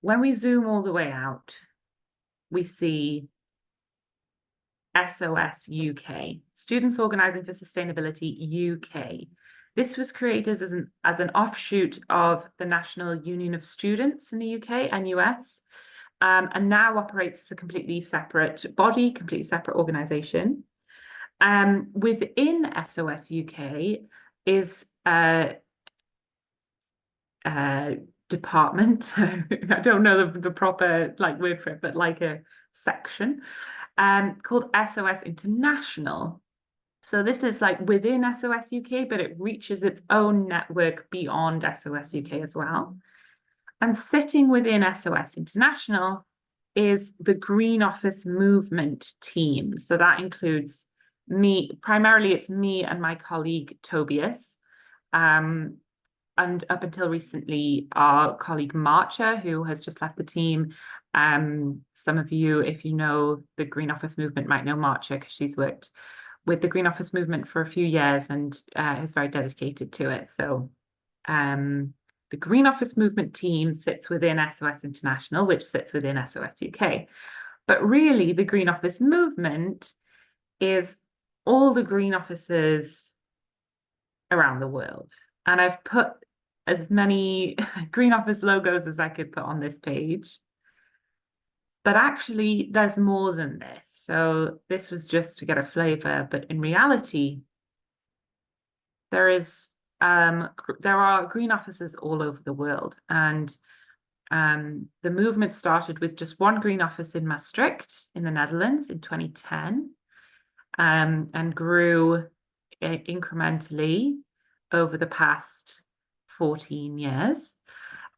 when we zoom all the way out, we see SOS UK, Students Organising for Sustainability UK. This was created as an offshoot of the National Union of Students in the UK, NUS, and now operates as a completely separate body, completely separate organisation. Within SOS UK is a department, I don't know the proper word for it, but like a section called SOS International. So this is like within SOS UK, but it reaches its own network beyond SOS UK as well. And sitting within SOS International is the Green Office Movement team. So that includes me, primarily it's me and my colleague Tobias. And up until recently, our colleague Marcia, who has just left the team. Some of you, if you know the Green Office Movement, might know Marcia because she's worked with the Green Office Movement for a few years and is very dedicated to it. So the Green Office Movement team sits within SOS International, which sits within SOS UK. But really, the Green Office Movement is all the Green offices around the world. And I've put as many Green Office logos as I could put on this page. But actually, there's more than this. So this was just to get a flavor. But in reality, there are Green offices all over the world. And the movement started with just one Green office in Maastricht in the Netherlands in 2010 and grew incrementally over the past 14 years.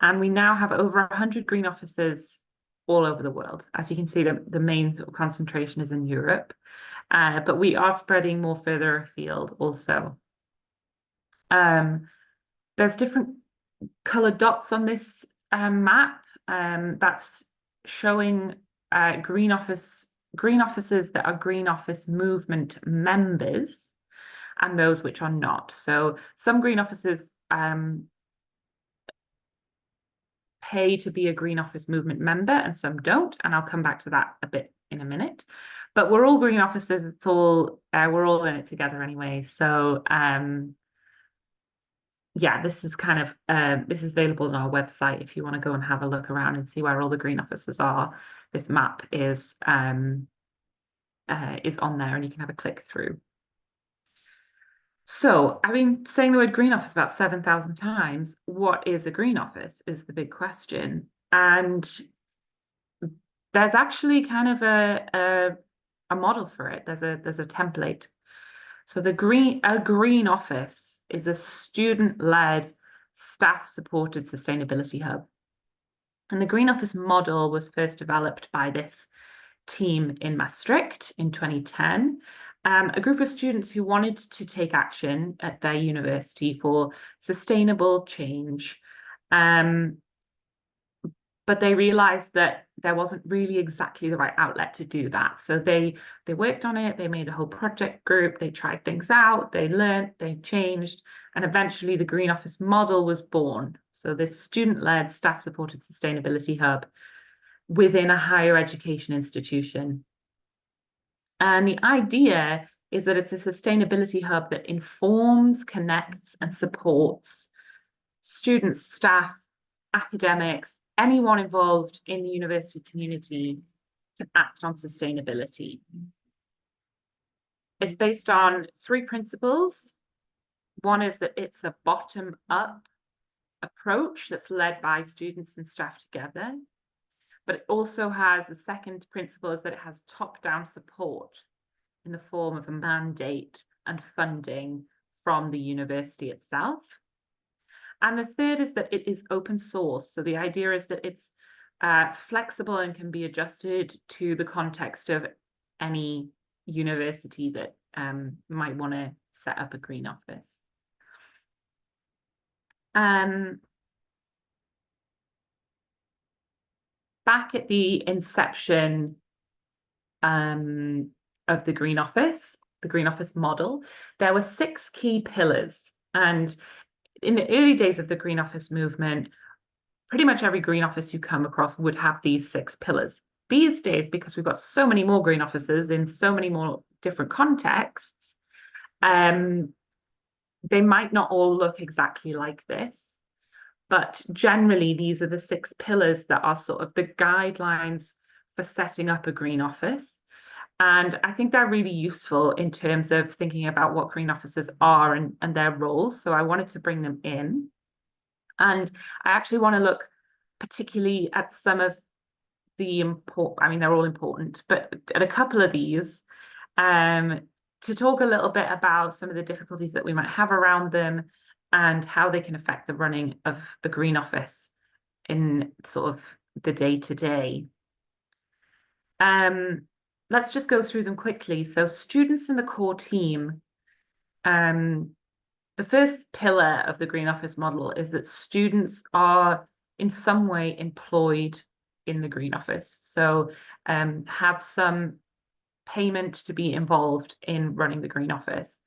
And we now have over 100 Green offices all over the world. As you can see, the main sort of concentration is in Europe, but we are spreading more further afield also. There's different colored dots on this map. That's showing Green offices that are Green Office Movement members and those which are not. So some Green offices pay to be a Green Office Movement member and some don't, and I'll come back to that a bit in a minute. But we're all Green offices. It's all we're all in it together anyway. So yeah, this is kind of this is available on our website if you want to go and have a look around and see where all the Green offices are. This map is on there, and you can have a click through. So I've been saying the word Green Office about 7,000 times. What is a Green Office is the big question. And there's actually kind of a model for it. There's a template. So a Green Office is a student-led, staff-supported sustainability hub. And the Green Office model was first developed by this team in Maastricht in 2010. A group of students who wanted to take action at their university for sustainable change. But they realized that there wasn't really exactly the right outlet to do that. So they worked on it, they made a whole project group, they tried things out, they learned, they changed, and eventually the Green Office model was born. So this student-led, staff-supported sustainability hub within a higher education institution. And the idea is that it's a sustainability hub that informs, connects, and supports students, staff, academics, anyone involved in the university community to act on sustainability. It's based on 3 principles. One is that it's a bottom-up approach that's led by students and staff together. But it also has, the second principle is that it has top-down support in the form of a mandate and funding from the university itself. And the third is that it is open source. So the idea is that it's flexible and can be adjusted to the context of any university that might want to set up a Green Office. Back at the inception of the Green Office model, there were 6 key pillars. And in the early days of the Green Office movement, pretty much every Green Office you come across would have these 6 pillars. These days, because we've got so many more Green Offices in so many more different contexts, they might not all look exactly like this. But generally, these are the 6 pillars that are sort of the guidelines for setting up a Green Office. And I think they're really useful in terms of thinking about what Green Offices are and their roles. So I wanted to bring them in. And I actually want to look particularly at some of they're all important, but at a couple of these, to talk a little bit about some of the difficulties that we might have around them and how they can affect the running of a green office in sort of the day-to-day. Let's just go through them quickly. So students in the core team, the first pillar of the green office model is that students are in some way employed in the green office. So have some payment to be involved in running the green office.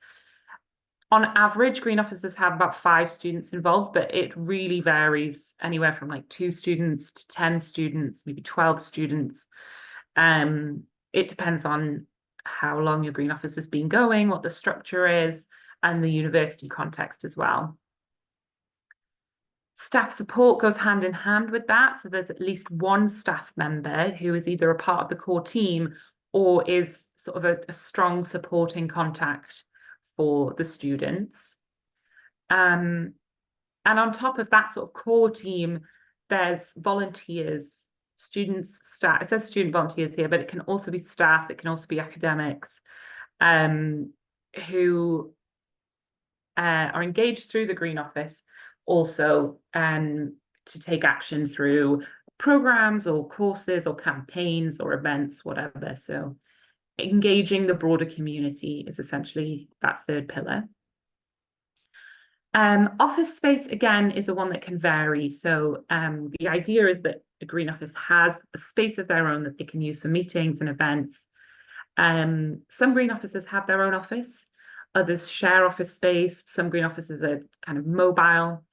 On average, green offices have about 5 students involved, but it really varies anywhere from like 2 students to 10 students, maybe 12 students. It depends on how long your green office has been going, what the structure is, and the university context as well. Staff support goes hand in hand with that. So there's at least one staff member who is either a part of the core team or is sort of a strong supporting contact for the students. And on top of that sort of core team, there's volunteers, students, staff. It says student volunteers here, but it can also be staff, it can also be academics, who are engaged through the Green Office also to take action through programs or courses or campaigns or events, whatever. So engaging the broader community is essentially that third pillar. Office space, again, is a one that can vary. So the idea is that a green office has a space of their own that they can use for meetings and events. Some green offices have their own office, others share office space. Some green offices are kind of mobile.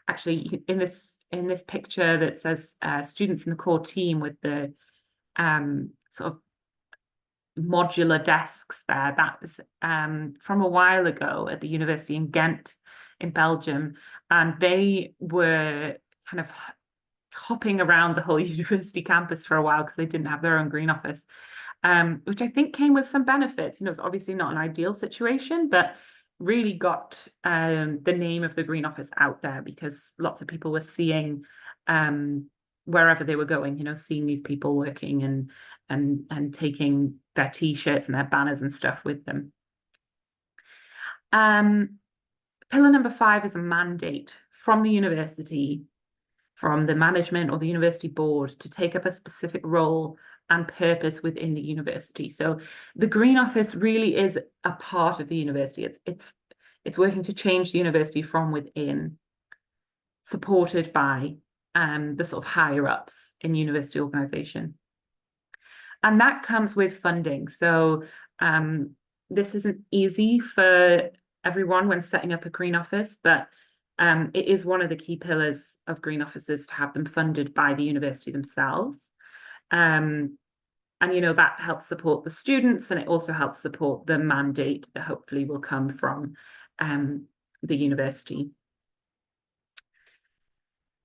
Actually, in this picture that says students in the core team with the sort of modular desks there, that was from a while ago at the university in Ghent in Belgium, and they were kind of hopping around the whole university campus for a while because they didn't have their own green office, which I think came with some benefits. It's obviously not an ideal situation, but really got the name of the green office out there because lots of people were seeing wherever they were going, seeing these people working and taking their T-shirts and their banners and stuff with them. Pillar number 5 is a mandate from the university, from the management or the university board to take up a specific role and purpose within the university. So the Green Office really is a part of the university. It's working to change the university from within, supported by the sort of higher ups in university organisation. And that comes with funding. So this isn't easy for everyone when setting up a Green Office, but it is one of the key pillars of Green Offices to have them funded by the university themselves. And that helps support the students, and it also helps support the mandate that hopefully will come from the university.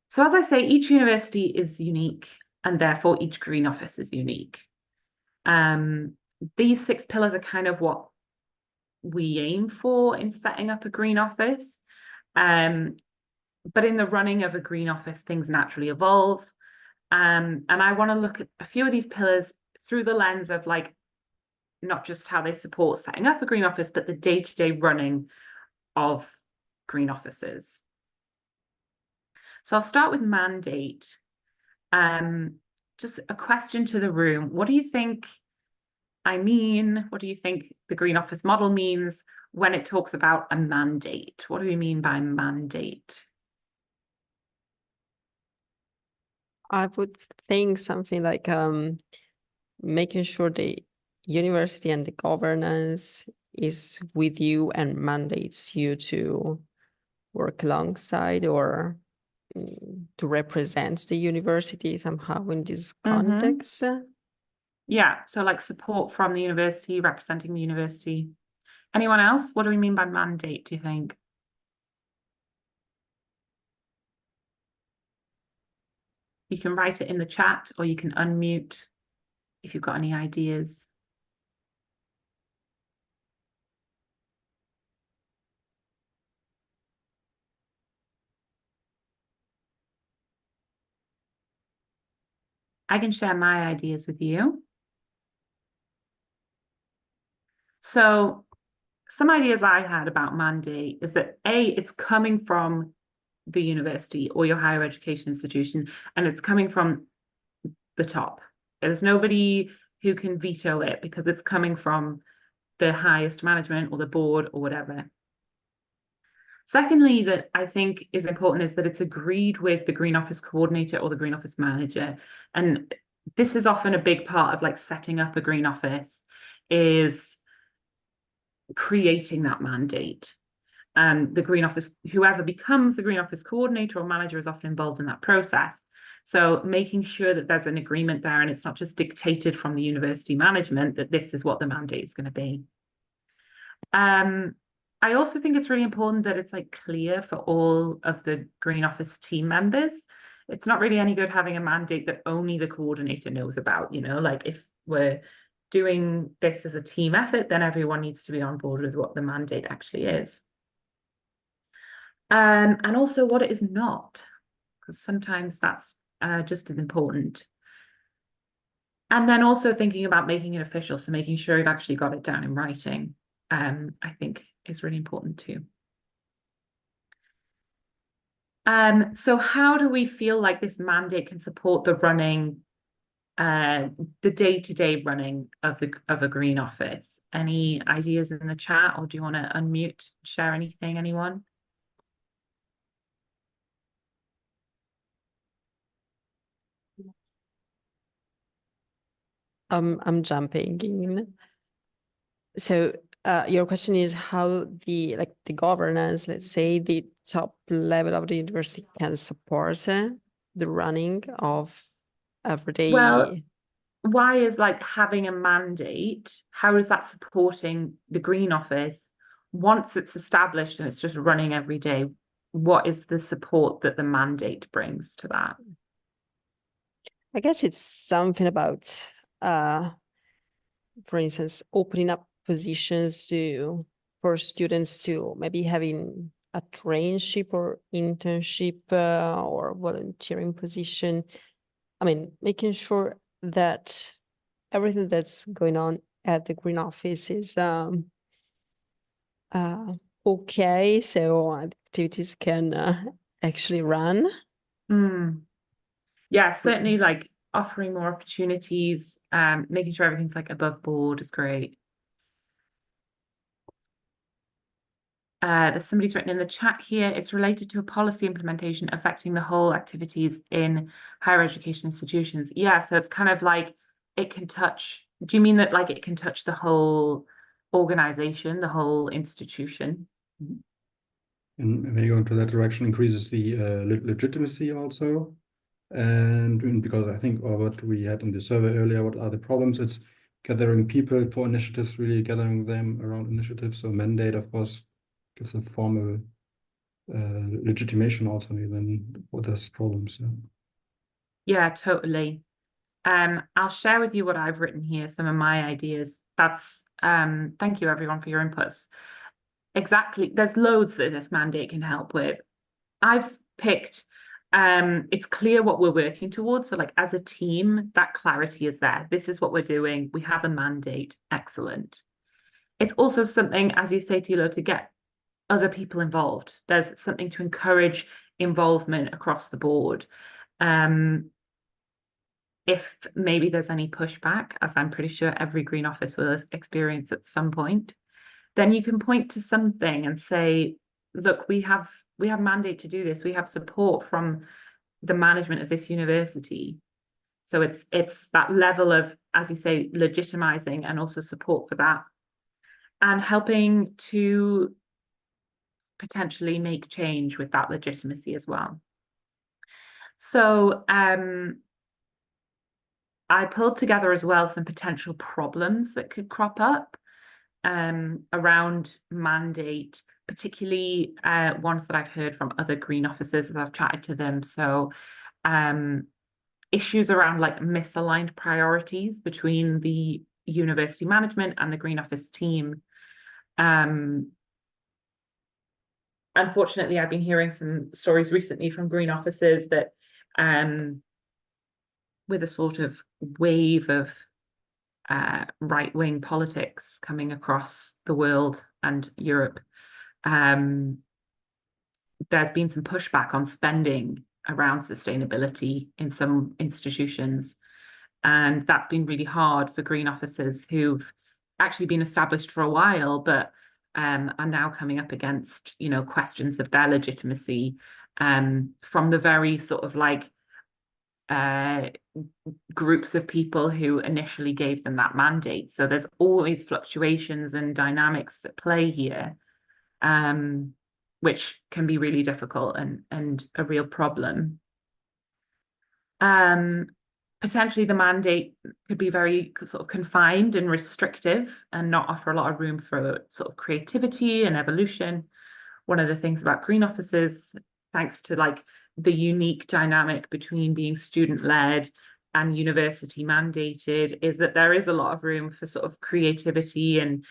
So as I say, each university is unique, and therefore each Green Office is unique. These 6 pillars are kind of what we aim for in setting up a Green Office. But in the running of a Green Office, things naturally evolve. And I want to look at a few of these pillars through the lens of not just how they support setting up a Green Office, but the day-to-day running of Green Offices. So I'll start with mandate. Just a question to the room. What do you think I mean? What do you think the Green Office model means when it talks about a mandate? What do we mean by mandate? I would think something like making sure the university and the governance is with you and mandates you to work alongside or to represent the university somehow in this context. Yeah, so like support from the university, representing the university. Anyone else? What do we mean by mandate, do you think? You can write it in the chat or you can unmute if you've got any ideas. I can share my ideas with you. So some ideas I had about mandate is that it's coming from the university or your higher education institution, and it's coming from the top. There's nobody who can veto it because it's coming from the highest management or the board or whatever. Secondly, that I think is important is that it's agreed with the Green Office coordinator or the Green Office manager. And this is often a big part of like setting up a Green Office, is creating that mandate. And the Green Office, whoever becomes the Green Office coordinator or manager, is often involved in that process. So making sure that there's an agreement there and it's not just dictated from the university management that this is what the mandate is going to be. I also think it's really important that it's like clear for all of the Green Office team members. It's not really any good having a mandate that only the coordinator knows about, you know, like if we're doing this as a team effort, then everyone needs to be on board with what the mandate actually is. And also what it is not, because sometimes that's just as important. And then also thinking about making it official, so making sure you've actually got it down in writing, I think is really important too. So how do we feel like this mandate can support the running, the day-to-day running of a Green Office? Any ideas in the chat, or do you want to unmute, share anything, anyone? I'm jumping in. So your question is how the governance, let's say the top level of the university, can support the running of everyday. Well, why is like having a mandate, how is that supporting the Green Office once it's established and it's just running every day? What is the support that the mandate brings to that? I guess it's something about, for instance, opening up positions for students to maybe having a traineeship or internship or volunteering position. I mean, making sure that everything that's going on at the Green Office is okay, so activities can actually run. Yeah, certainly like offering more opportunities, making sure everything's like above board is great. There's somebody's written in the chat here, it's related to a policy implementation affecting the whole activities in higher education institutions. Yeah, so it's kind of like it can touch, do you mean that like it can touch the whole organization, the whole institution? And when you go into that direction, increases the legitimacy also. And because I think, or what we had in the survey earlier, what are the problems? It's gathering people for initiatives, really gathering them around initiatives. So mandate, of course, gives a formal legitimation also then for those problems. Yeah, totally. I'll share with you what I've written here, some of my ideas. That's thank you everyone for your inputs. Exactly, there's loads that this mandate can help with. I've picked it's clear what we're working towards. So like as a team, that clarity is there. This is what we're doing. We have a mandate. Excellent. It's also something, as you say, Tilo, to get other people involved. There's something to encourage involvement across the board. If maybe there's any pushback, as I'm pretty sure every Green Office will experience at some point, then you can point to something and say, look, we have mandate to do this. We have support from the management of this university. So it's that level of, as you say, legitimizing and also support for that, and helping to potentially make change with that legitimacy as well. So I pulled together as well some potential problems that could crop up around mandate, particularly ones that I've heard from other Green Officers as I've chatted to them. So issues around like misaligned priorities between the university management and the Green Office team. Unfortunately, I've been hearing some stories recently from Green Officers that with a sort of wave of right-wing politics coming across the world and Europe, there's been some pushback on spending around sustainability in some institutions. And that's been really hard for green officers who've actually been established for a while, but are now coming up against, you know, questions of their legitimacy from the very sort of like groups of people who initially gave them that mandate. So there's always fluctuations and dynamics at play here, which can be really difficult and a real problem. Potentially the mandate could be very sort of confined and restrictive and not offer a lot of room for sort of creativity and evolution. One of the things about green offices, thanks to like the unique dynamic between being student-led and university mandated, is that there is a lot of room for sort of creativity and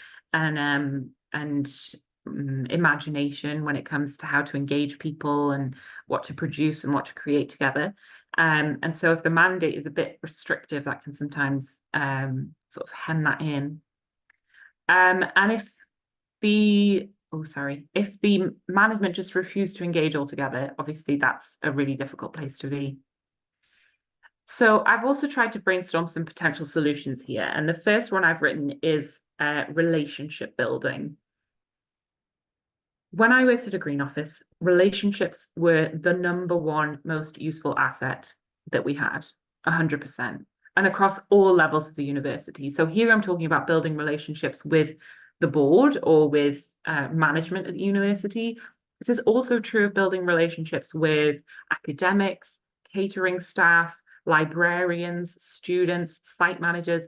imagination when it comes to how to engage people and what to produce and what to create together. And so if the mandate is a bit restrictive, that can sometimes sort of hem that in. And if the management just refused to engage altogether, obviously that's a really difficult place to be. So I've also tried to brainstorm some potential solutions here. And the first one I've written is relationship building. When I worked at a green office, relationships were the #1 most useful asset that we had, 100%, and across all levels of the university. So here I'm talking about building relationships with the board or with management at the university. This is also true of building relationships with academics, catering staff, librarians, students, site managers.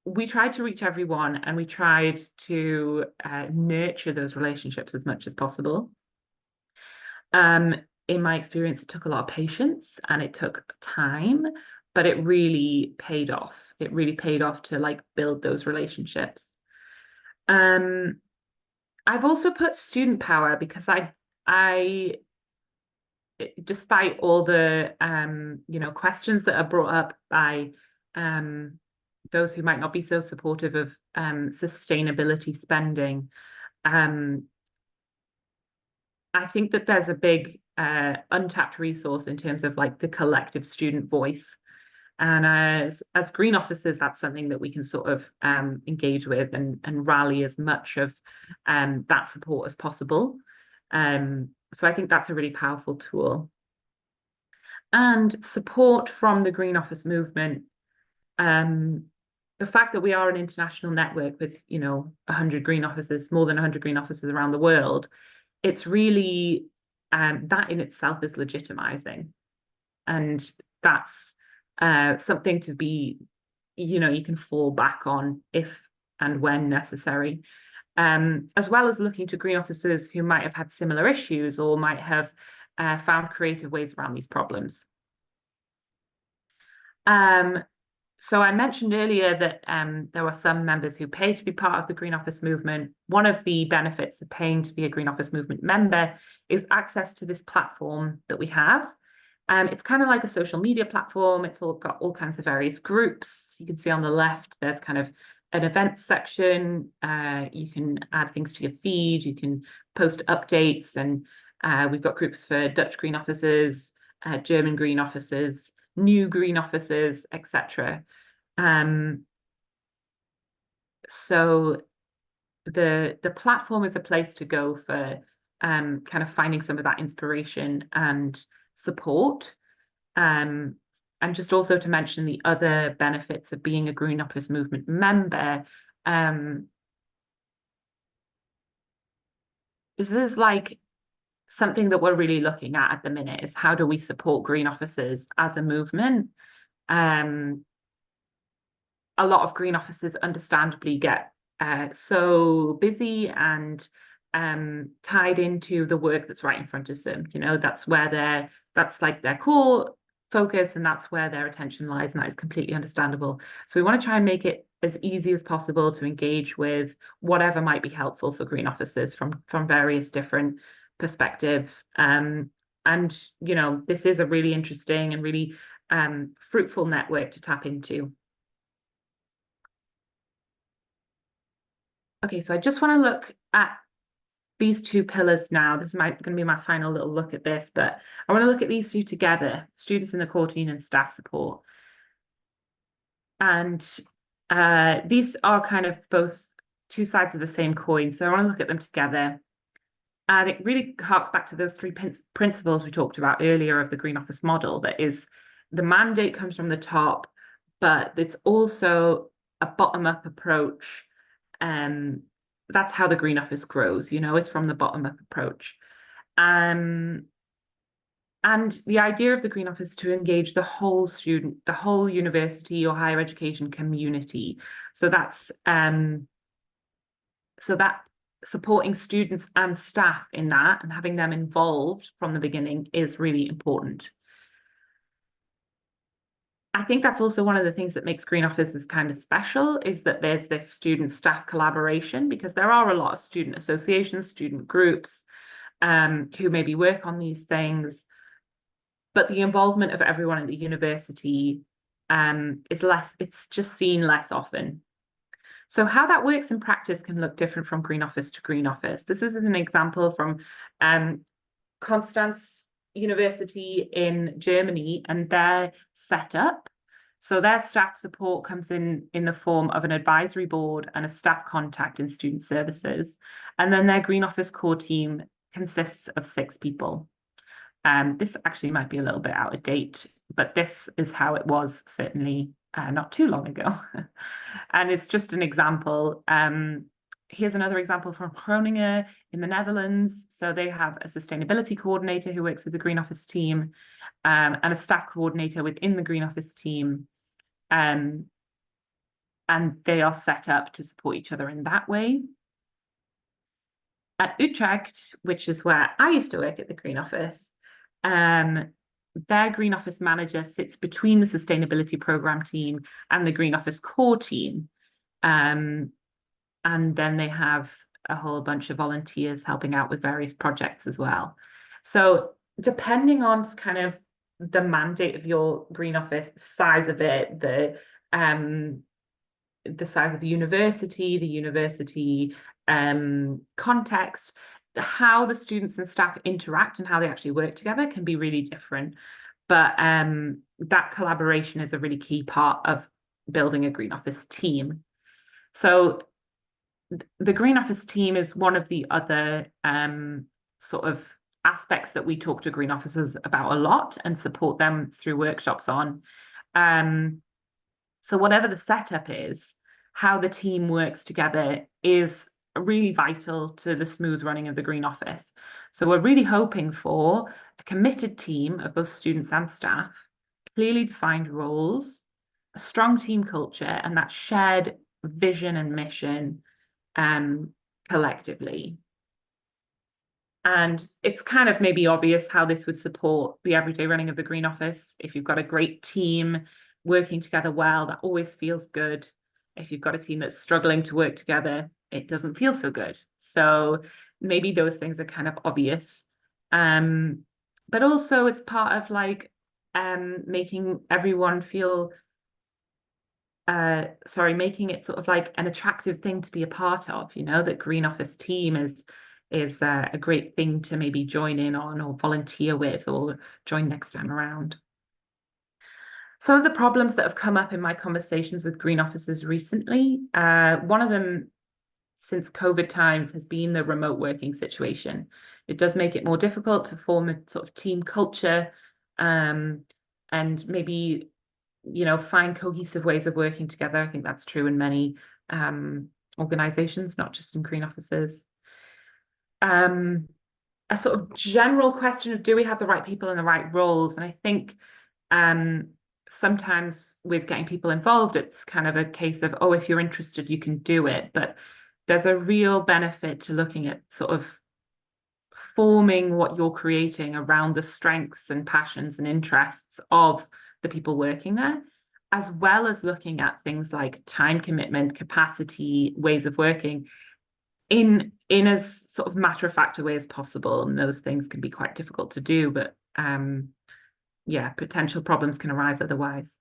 We tried to reach everyone and we tried to nurture those relationships as much as possible. In my experience, it took a lot of patience and it took time, but it really paid off. It really paid off to like build those relationships. I've also put student power because I despite all the you know, questions that are brought up by those who might not be so supportive of sustainability spending, I think that there's a big untapped resource in terms of like the collective student voice. And as green officers, that's something that we can sort of engage with and rally as much of that support as possible. So I think that's a really powerful tool. And support from the green office movement. The fact that we are an international network with, you know, 100 green offices, more than 100 green offices around the world, it's really that in itself is legitimizing. And that's something to be, you know, you can fall back on if and when necessary, as well as looking to green officers who might have had similar issues or might have found creative ways around these problems. So I mentioned earlier that there were some members who pay to be part of the Green Office movement. One of the benefits of paying to be a Green Office movement member is access to this platform that we have. It's kind of like a social media platform. It's all got all kinds of various groups. You can see on the left, there's kind of an events section. You can add things to your feed. You can post updates. And we've got groups for Dutch green officers, German green officers, new green officers, etc. So the platform is a place to go for kind of finding some of that inspiration and support. And just also to mention the other benefits of being a Green Office movement member. This is like something that we're really looking at the minute, is how do we support green officers as a movement? A lot of green officers understandably get so busy and tied into the work that's right in front of them. You know, that's like their core focus, and that's where their attention lies, and that is completely understandable. So we want to try and make it as easy as possible to engage with whatever might be helpful for green officers from various different perspectives. And you know, this is a really interesting and really fruitful network to tap into. Okay, so I just want to look at these two pillars now. This is going to be my final little look at this, but I want to look at these two together, students in the core team and staff support. And these are kind of both two sides of the same coin. So I want to look at them together. And it really harks back to those three principles we talked about earlier of the Green Office model. That is, the mandate comes from the top, but it's also a bottom-up approach. That's how the Green Office grows, you know, it's from the bottom-up approach. And the idea of the Green Office is to engage the whole student, the whole university or higher education community. So that's supporting students and staff in that and having them involved from the beginning is really important. I think that's also one of the things that makes Green Offices kind of special, is that there's this student-staff collaboration, because there are a lot of student associations, student groups who maybe work on these things, but the involvement of everyone at the university is less, it's just seen less often. So how that works in practice can look different from Green Office to Green Office. This is an example from Konstanz University in Germany and their setup. So their staff support comes in the form of an advisory board and a staff contact in student services. And then their Green Office core team consists of 6 people. This actually might be a little bit out of date, but this is how it was certainly not too long ago. And it's just an example. Here's another example from Groningen in the Netherlands. So they have a sustainability coordinator who works with the Green Office team and a staff coordinator within the Green Office team. And they are set up to support each other in that way. At Utrecht, which is where I used to work at the Green Office, their Green Office manager sits between the sustainability program team and the Green Office core team. And then they have a whole bunch of volunteers helping out with various projects as well. So depending on kind of the mandate of your Green Office, the size of it, the size of the university context, how the students and staff interact and how they actually work together can be really different. But that collaboration is a really key part of building a Green Office team. So the Green Office team is one of the other sort of aspects that we talk to Green Officers about a lot and support them through workshops on. So whatever the setup is, how the team works together is really vital to the smooth running of the Green Office. So we're really hoping for a committed team of both students and staff, clearly defined roles, a strong team culture, and that shared vision and mission collectively. And it's kind of maybe obvious how this would support the everyday running of the Green Office. If you've got a great team working together well, that always feels good. If you've got a team that's struggling to work together, it doesn't feel so good. So maybe those things are kind of obvious. But also it's part of like making everyone feel making it sort of like an attractive thing to be a part of, you know, that Green Office team is a great thing to maybe join in on or volunteer with or join next time around. Some of the problems that have come up in my conversations with Green Officers recently, one of them since COVID times has been the remote working situation. It does make it more difficult to form a sort of team culture and maybe, you know, find cohesive ways of working together. I think that's true in many organizations, not just in Green Offices. A sort of general question of, do we have the right people in the right roles? And I think sometimes with getting people involved, it's kind of a case of, oh, if you're interested, you can do it. But there's a real benefit to looking at sort of forming what you're creating around the strengths and passions and interests of the people working there, as well as looking at things like time commitment, capacity, ways of working in as sort of matter-of-fact a way as possible. And those things can be quite difficult to do, but yeah, potential problems can arise otherwise.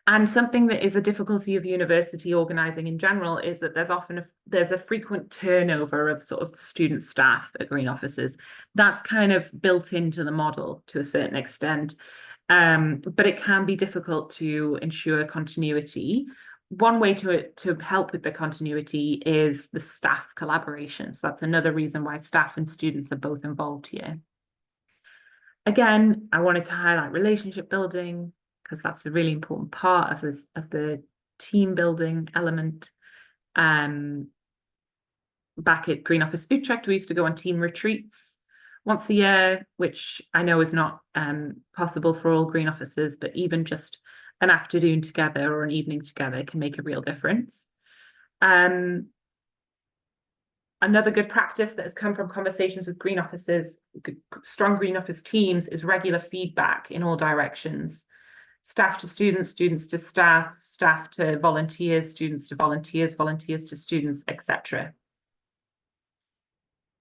And something that is a difficulty of university organizing in general is that there's a frequent turnover of sort of student staff at green offices. That's kind of built into the model to a certain extent, but it can be difficult to ensure continuity. One way to help with the continuity is the staff collaboration. So that's another reason why staff and students are both involved here. Again, I wanted to highlight relationship building, because that's a really important part of the team building element. Back at Green Office Utrecht, we used to go on team retreats once a year, which I know is not possible for all green offices, but even just an afternoon together or an evening together can make a real difference. Another good practice that has come from conversations with green offices, strong green office teams, is regular feedback in all directions. Staff to students, students to staff, staff to volunteers, students to volunteers, volunteers to students, etc.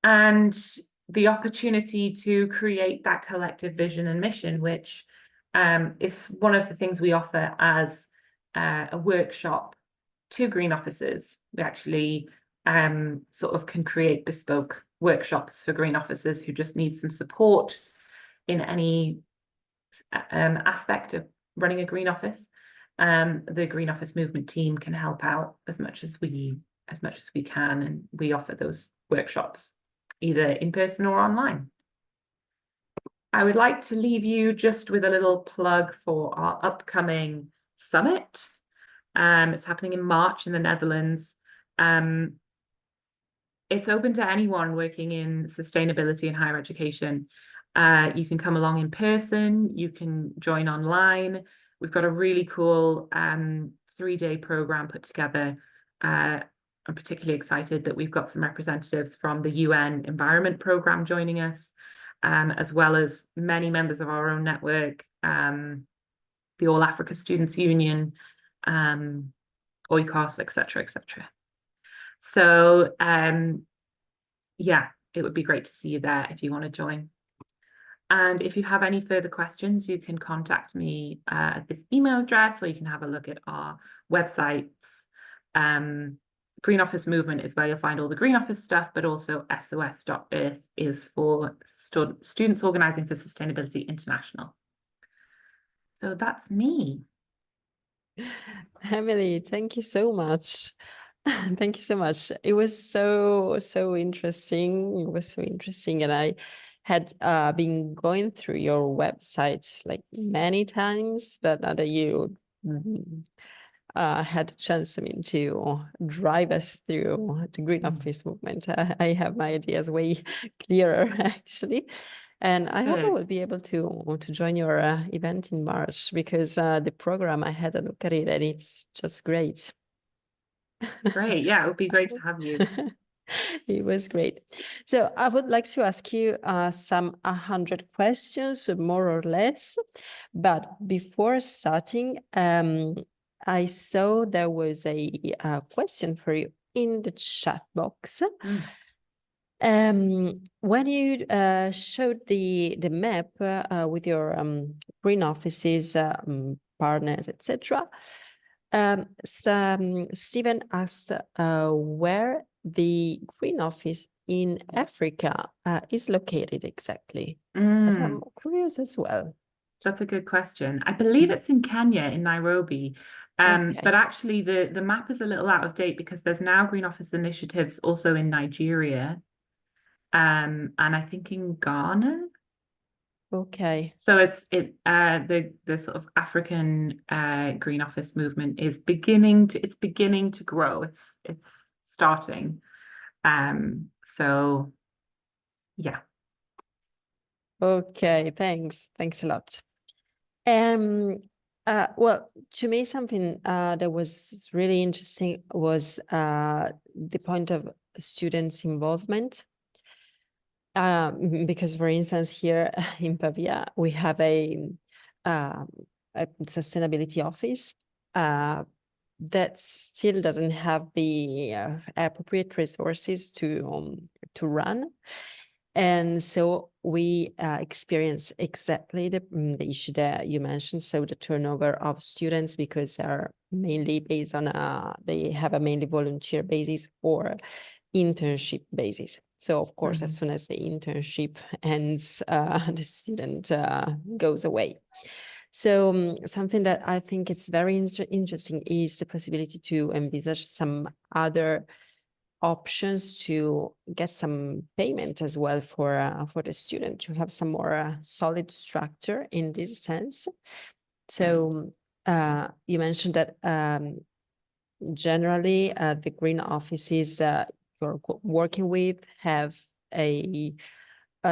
And the opportunity to create that collective vision and mission, which is one of the things we offer as a workshop to green offices. We actually sort of can create bespoke workshops for green officers who just need some support in any aspect of running a green office. The green office movement team can help out as much as we can, and we offer those workshops either in person or online. I would like to leave you just with a little plug for our upcoming summit. It's happening in March in the Netherlands. It's open to anyone working in sustainability and higher education. You can come along in person, you can join online. We've got a really cool 3-day program put together. I'm particularly excited that we've got some representatives from the UN Environment Programme joining us, as well as many members of our own network, the All Africa Students Union, OICOS, etc., etc. So yeah, it would be great to see you there if you want to join. And if you have any further questions, you can contact me at this email address, or you can have a look at our websites. Green Office Movement is where you'll find all the Green Office stuff, but also SOS.earth is for Students Organising for Sustainability International. So that's me. Emily, thank you so much. Thank you so much. It was so interesting. It was so interesting. And I had been going through your website like many times, but now that you had a chance, to drive us through the Green Office movement, I have my ideas way clearer, actually. And I hope I will be able to join your event in March, because the program, I had a look at it and it's just great. Great. Yeah, it would be great to have you. It was great. So I would like to ask you some 100 questions, more or less. But before starting, I saw there was a question for you in the chat box. When you showed the map with your green offices, partners, etc., Stephen asked where the Green Office in Africa is located exactly. And I'm curious as well. That's a good question. I believe it's in Kenya, in Nairobi. But actually the map is a little out of date, because there's now Green Office initiatives also in Nigeria, and I think in Ghana. Okay. So the sort of African Green Office movement is beginning to grow. It's starting. So yeah. Okay, thanks a lot. Well, to me, something that was really interesting was the point of students' involvement. Because, for instance, here in Pavia, we have a sustainability office that still doesn't have the appropriate resources to run. And so we experience exactly the issue that you mentioned. So the turnover of students, because they're mainly based on they have a mainly volunteer basis or internship basis. So of course, as soon as the internship ends, the student goes away. So something that I think is very interesting is the possibility to envisage some other options to get some payment as well for the student, to have some more solid structure in this sense. So you mentioned that generally the green offices you're working with have a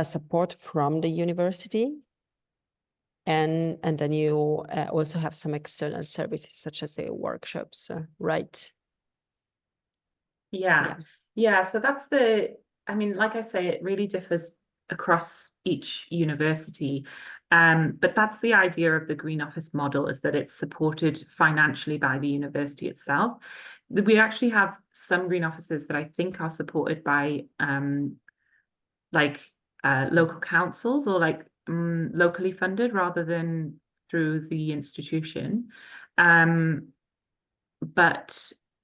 support from the university, and then you also have some external services such as the workshops, right? Yeah. So that's I mean, like I say, it really differs across each university. But that's the idea of the Green Office model, is that it's supported financially by the university itself. We actually have some green offices that I think are supported by local councils, or locally funded rather than through the institution. But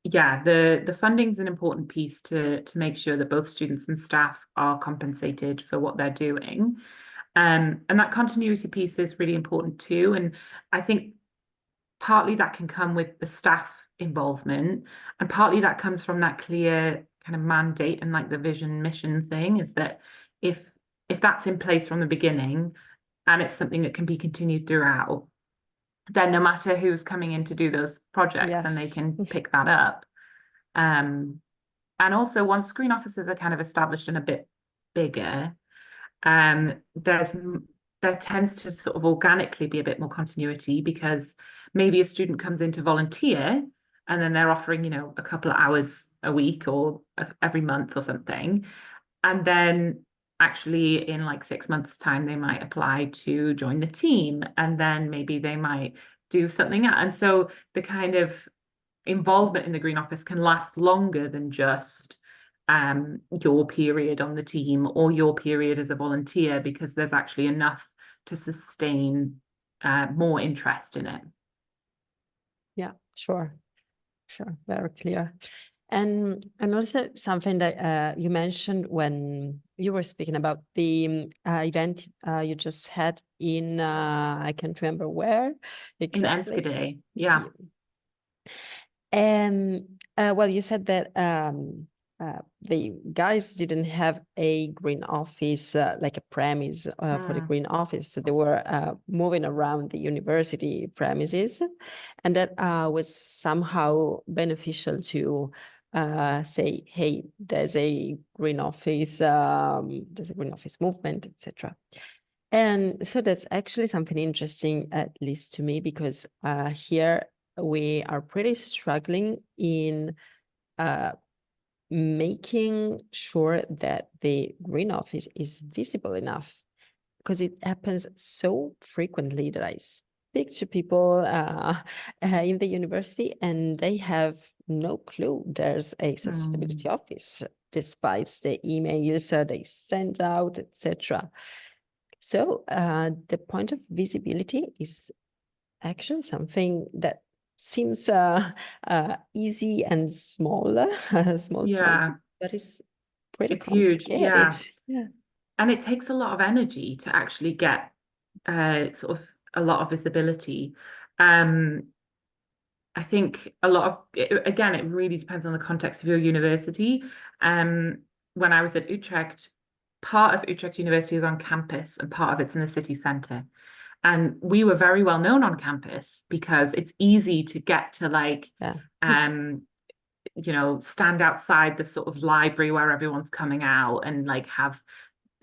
yeah, the funding is an important piece to make sure that both students and staff are compensated for what they're doing. And that continuity piece is really important too. And I think partly that can come with the staff involvement, and partly that comes from that clear kind of mandate and like the vision mission thing, is that if that's in place from the beginning and it's something that can be continued throughout, then no matter who's coming in to do those projects, then they can pick that up. And also, once green offices are kind of established and a bit bigger, there tends to sort of organically be a bit more continuity, because maybe a student comes in to volunteer and then they're offering, a couple of hours a week or every month or something. And then actually in like 6 months' time, they might apply to join the team, and then maybe they might do something. And so the kind of involvement in the Green Office can last longer than just your period on the team or your period as a volunteer, because there's actually enough to sustain more interest in it. Yeah, sure, very clear. And also something that you mentioned when you were speaking about the event you just had in, I can't remember where exactly. In Enschede, yeah. And well, you said that the guys didn't have a green office, like a premise for the green office. So they were moving around the university premises, and that was somehow beneficial to say, hey, there's a green office movement, etc. And so that's actually something interesting, at least to me, because here we are pretty struggling in making sure that the green office is visible enough, because it happens so frequently that I speak to people in the university and they have no clue there's a sustainability office, despite the emails they send out, etc. So the point of visibility is actually something that seems easy and small, point, but it's pretty huge. Yeah. And it takes a lot of energy to actually get sort of a lot of visibility. I think a lot of, again, it really depends on the context of your university. When I was at Utrecht, part of Utrecht University is on campus and part of it's in the city centre. And we were very well known on campus because it's easy to get to stand outside the sort of library where everyone's coming out and like have,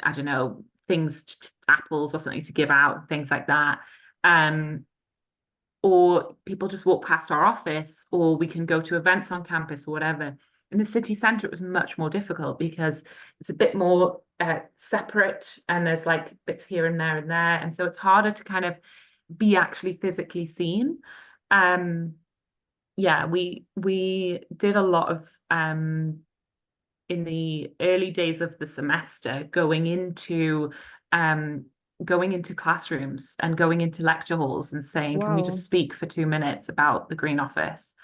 I don't know, things, apples or something to give out, things like that. Or people just walk past our office, or we can go to events on campus or whatever. In the city centre, it was much more difficult because it's a bit more separate, and there's like bits here and there and there. And so it's harder to kind of be actually physically seen. We did a lot of in the early days of the semester, going into classrooms and going into lecture halls and saying, can we just speak for 2 minutes about the Green Office?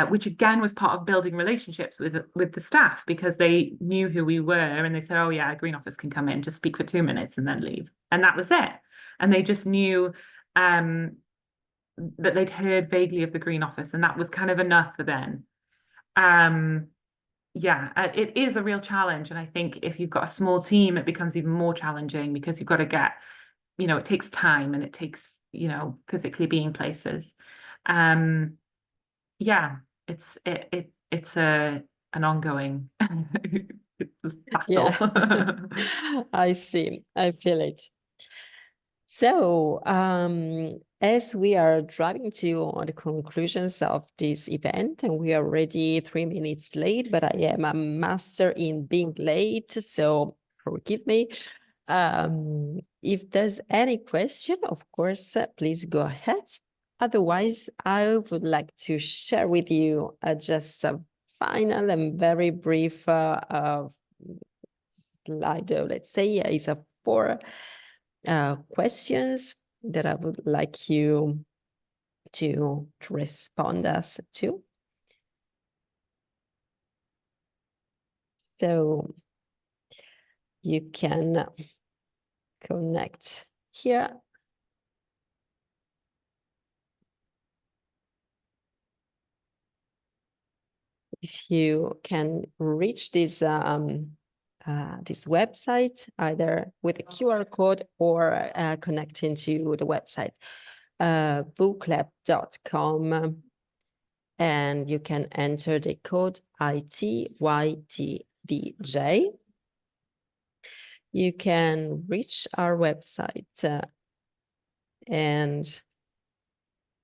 Which again was part of building relationships with the staff, because they knew who we were and they said, oh yeah, Green Office can come in, just speak for 2 minutes and then leave. And that was it. And they just knew that they'd heard vaguely of the Green Office, and that was kind of enough for them. Yeah, it is a real challenge. And I think if you've got a small team, it becomes even more challenging, because you've got to get, it takes time, and it takes, physically being places. Yeah, it's an ongoing battle. Yeah. I see. I feel it. So, as we are driving to the conclusions of this event, and we are already 3 minutes late, but I am a master in being late, so forgive me. If there's any question, of course, please go ahead. Otherwise, I would like to share with you just a final and very brief slide. Let's say it's a 4 questions that I would like you to respond us to. So you can connect here. If you can reach this this website, either with a QR code or connecting to the website, booklab.com, and you can enter the code ITYTDJ. You can reach our website, and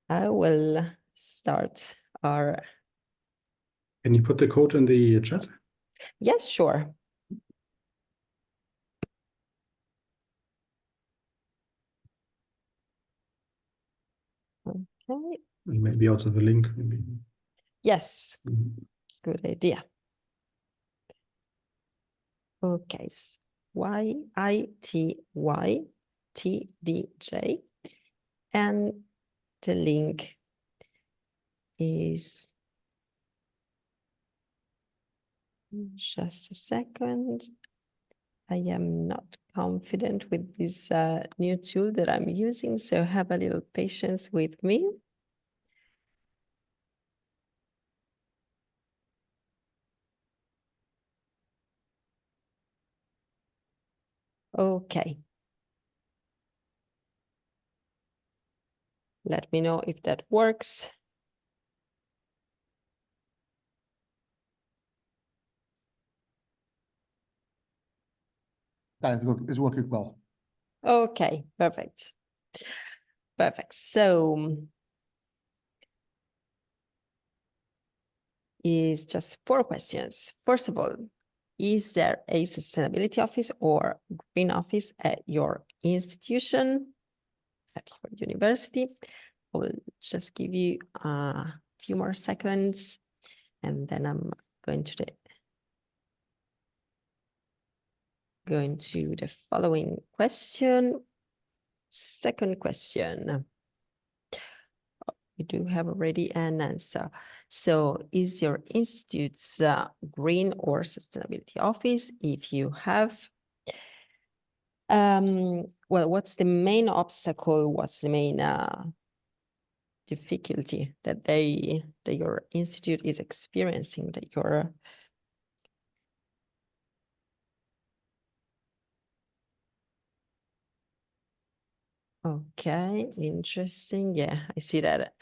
I will start our... Can you put the code in the chat? Yes, sure. Okay. And maybe also the link. Maybe. Yes, good idea. Okay, YITYTDJ, and the link is, just a second. I am not confident with this new tool that I'm using, so have a little patience with me. Okay. Let me know if that works. It's working well. Okay, perfect. Perfect. So is just 4 questions. First of all, is there a sustainability office or green office at your institution, at your university? I will just give you a few more seconds, and then I'm going to the following question. Second question. We do have already an answer. So is your institute's green or sustainability office? If you have, well, what's the main obstacle? What's the main difficulty that your institute is experiencing, that you're... Okay, interesting. Yeah, I see that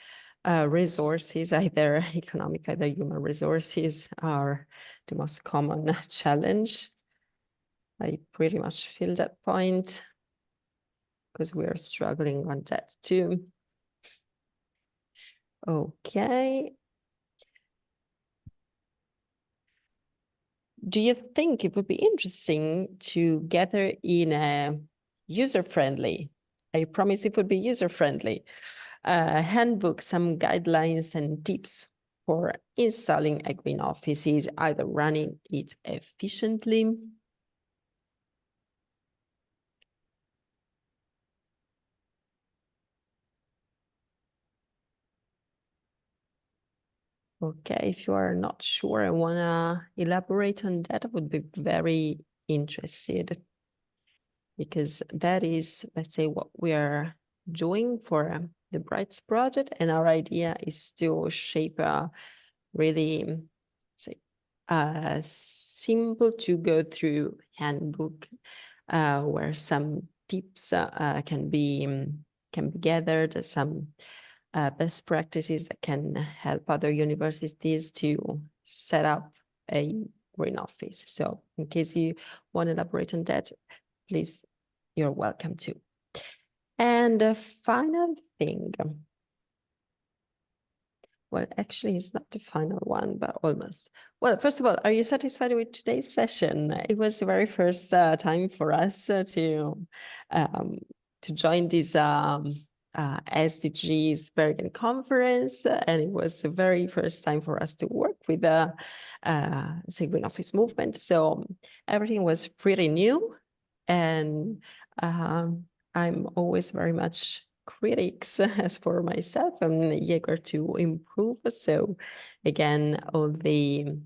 resources, either economic, either human resources, are the most common challenge. I pretty much feel that point, because we are struggling on that too. Okay. Do you think it would be interesting to gather in a user-friendly, I promise it would be user-friendly, handbook, some guidelines and tips for installing a green office is either running it efficiently, okay, if you are not sure and want to elaborate on that, I would be very interested, because that is, let's say, what we are doing for the Brights project, and our idea is to shape a really, say, simple to go through handbook where some tips can be gathered, some best practices that can help other universities to set up a green office. So in case you want to elaborate on that, please, you're welcome to. And the final thing, well, actually, it's not the final one, but almost. Well, first of all, are you satisfied with today's session? It was the very first time for us to join this SDGs Bergen conference, and it was the very first time for us to work with the Green Office movement. So everything was pretty new, and I'm always very much critics as for myself. I'm eager to improve. So again, all the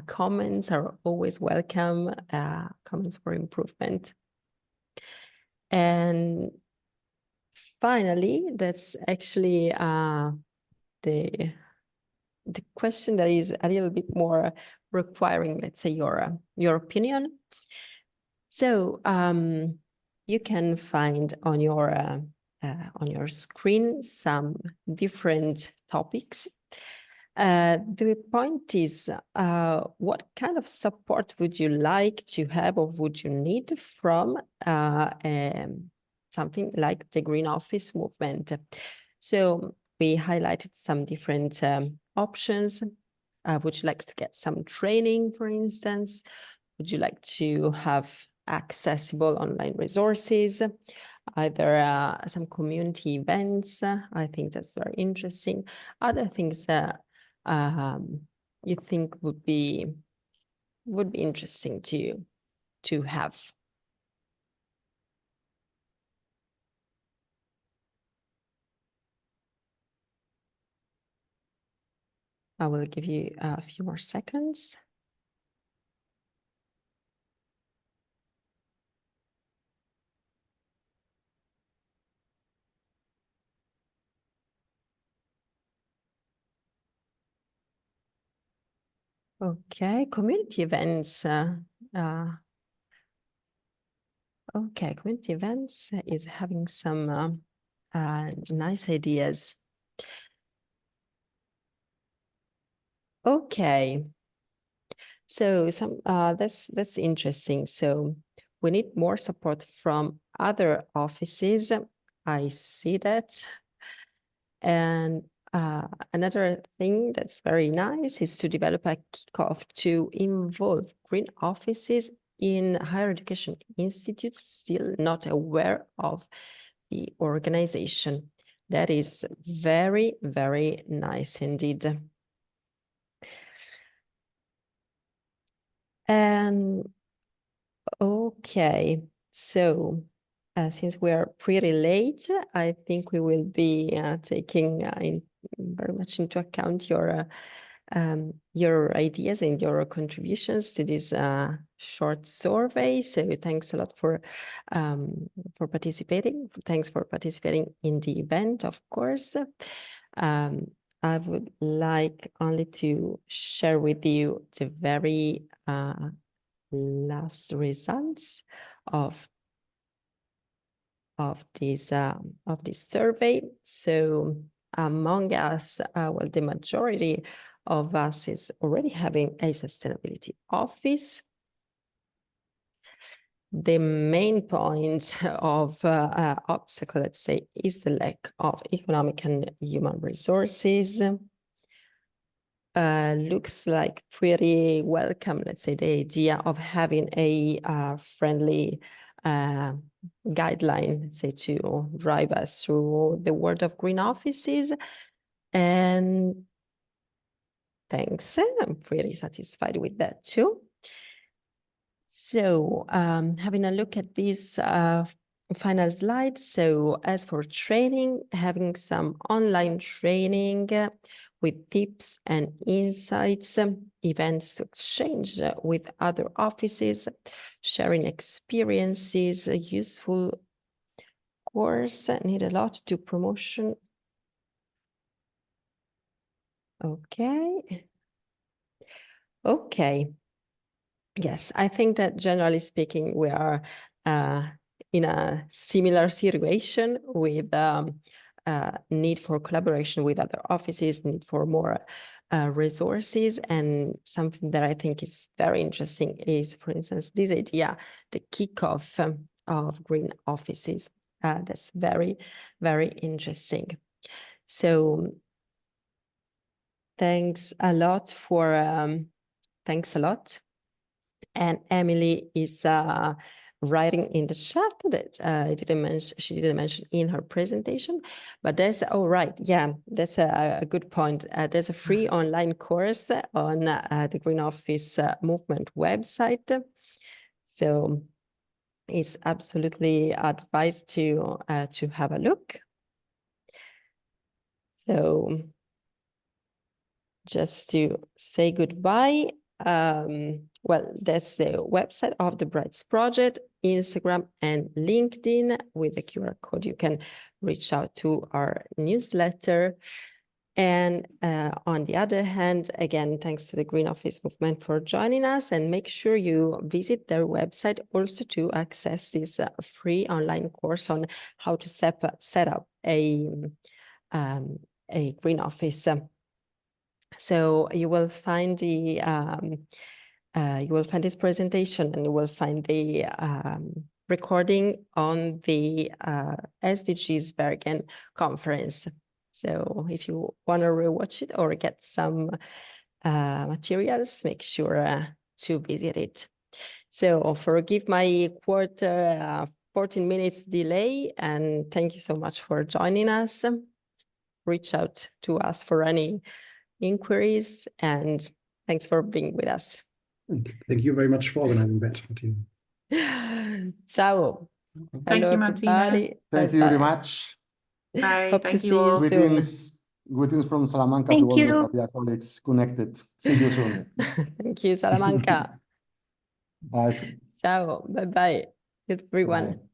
comments are always welcome, comments for improvement. And finally, that's actually the question that is a little bit more requiring, let's say, your opinion. So you can find on your screen some different topics. The point is, what kind of support would you like to have, or would you need from something like the Green Office movement? So we highlighted some different options. Would you like to get some training, for instance? Would you like to have accessible online resources, either some community events? I think that's very interesting. Other things that you think would be interesting to have? I will give you a few more seconds. Okay, community events. Okay, community events is having some nice ideas. Okay, so that's interesting. So we need more support from other offices. I see that. And another thing that's very nice is to develop a kickoff to involve green offices in higher education institutes still not aware of the organization. That is very, very nice indeed. And okay, so since we are pretty late, I think we will be taking very much into account your ideas and your contributions to this short survey. So thanks a lot for participating. Thanks for participating in the event, of course. I would like only to share with you the very last results of this survey. So among us, well, the majority of us is already having a sustainability office. The main point of obstacle, let's say, is the lack of economic and human resources. Looks like pretty welcome, let's say, the idea of having a friendly guideline, let's say, to drive us through the world of green offices. And Thanks. I'm pretty satisfied with that too. So having a look at this final slide. So as for training, having some online training with tips and insights, events to exchange with other offices, sharing experiences, a useful course, need a lot to promotion. Okay. Okay. Yes, I think that generally speaking, we are in a similar situation with need for collaboration with other offices, need for more resources. And something that I think is very interesting is, for instance, this idea, the kickoff of green offices. That's very, very interesting. So thanks a lot for, thanks a lot. And Emily is writing in the chat that she didn't mention in her presentation, but there's, oh, right, yeah, that's a good point. There's a free online course on the Green Office Movement website. So it's absolutely advised to have a look. So just to say goodbye, well, that's the website of the Brights Project, Instagram and LinkedIn. With the QR code, you can reach out to our newsletter. And on the other hand, again, thanks to the Green Office Movement for joining us, and make sure you visit their website also to access this free online course on how to set up a green office. So you will find the this presentation, and you will find the recording on the SDGs Bergen conference. So if you want to rewatch it or get some materials, make sure to visit it. So forgive my 14 minutes delay, and thank you so much for joining us. Reach out to us for any inquiries, and thanks for being with us. Thank you very much for organizing that, Martina. Ciao. Thank you, Martina. Everybody. Thank you very much. Bye. Hope to Thank see you all. you soon. Greetings from Salamanca to all the Pavia colleagues connected. See you soon. Thank you, Salamanca. Bye. Ciao. Bye-bye, everyone. Bye.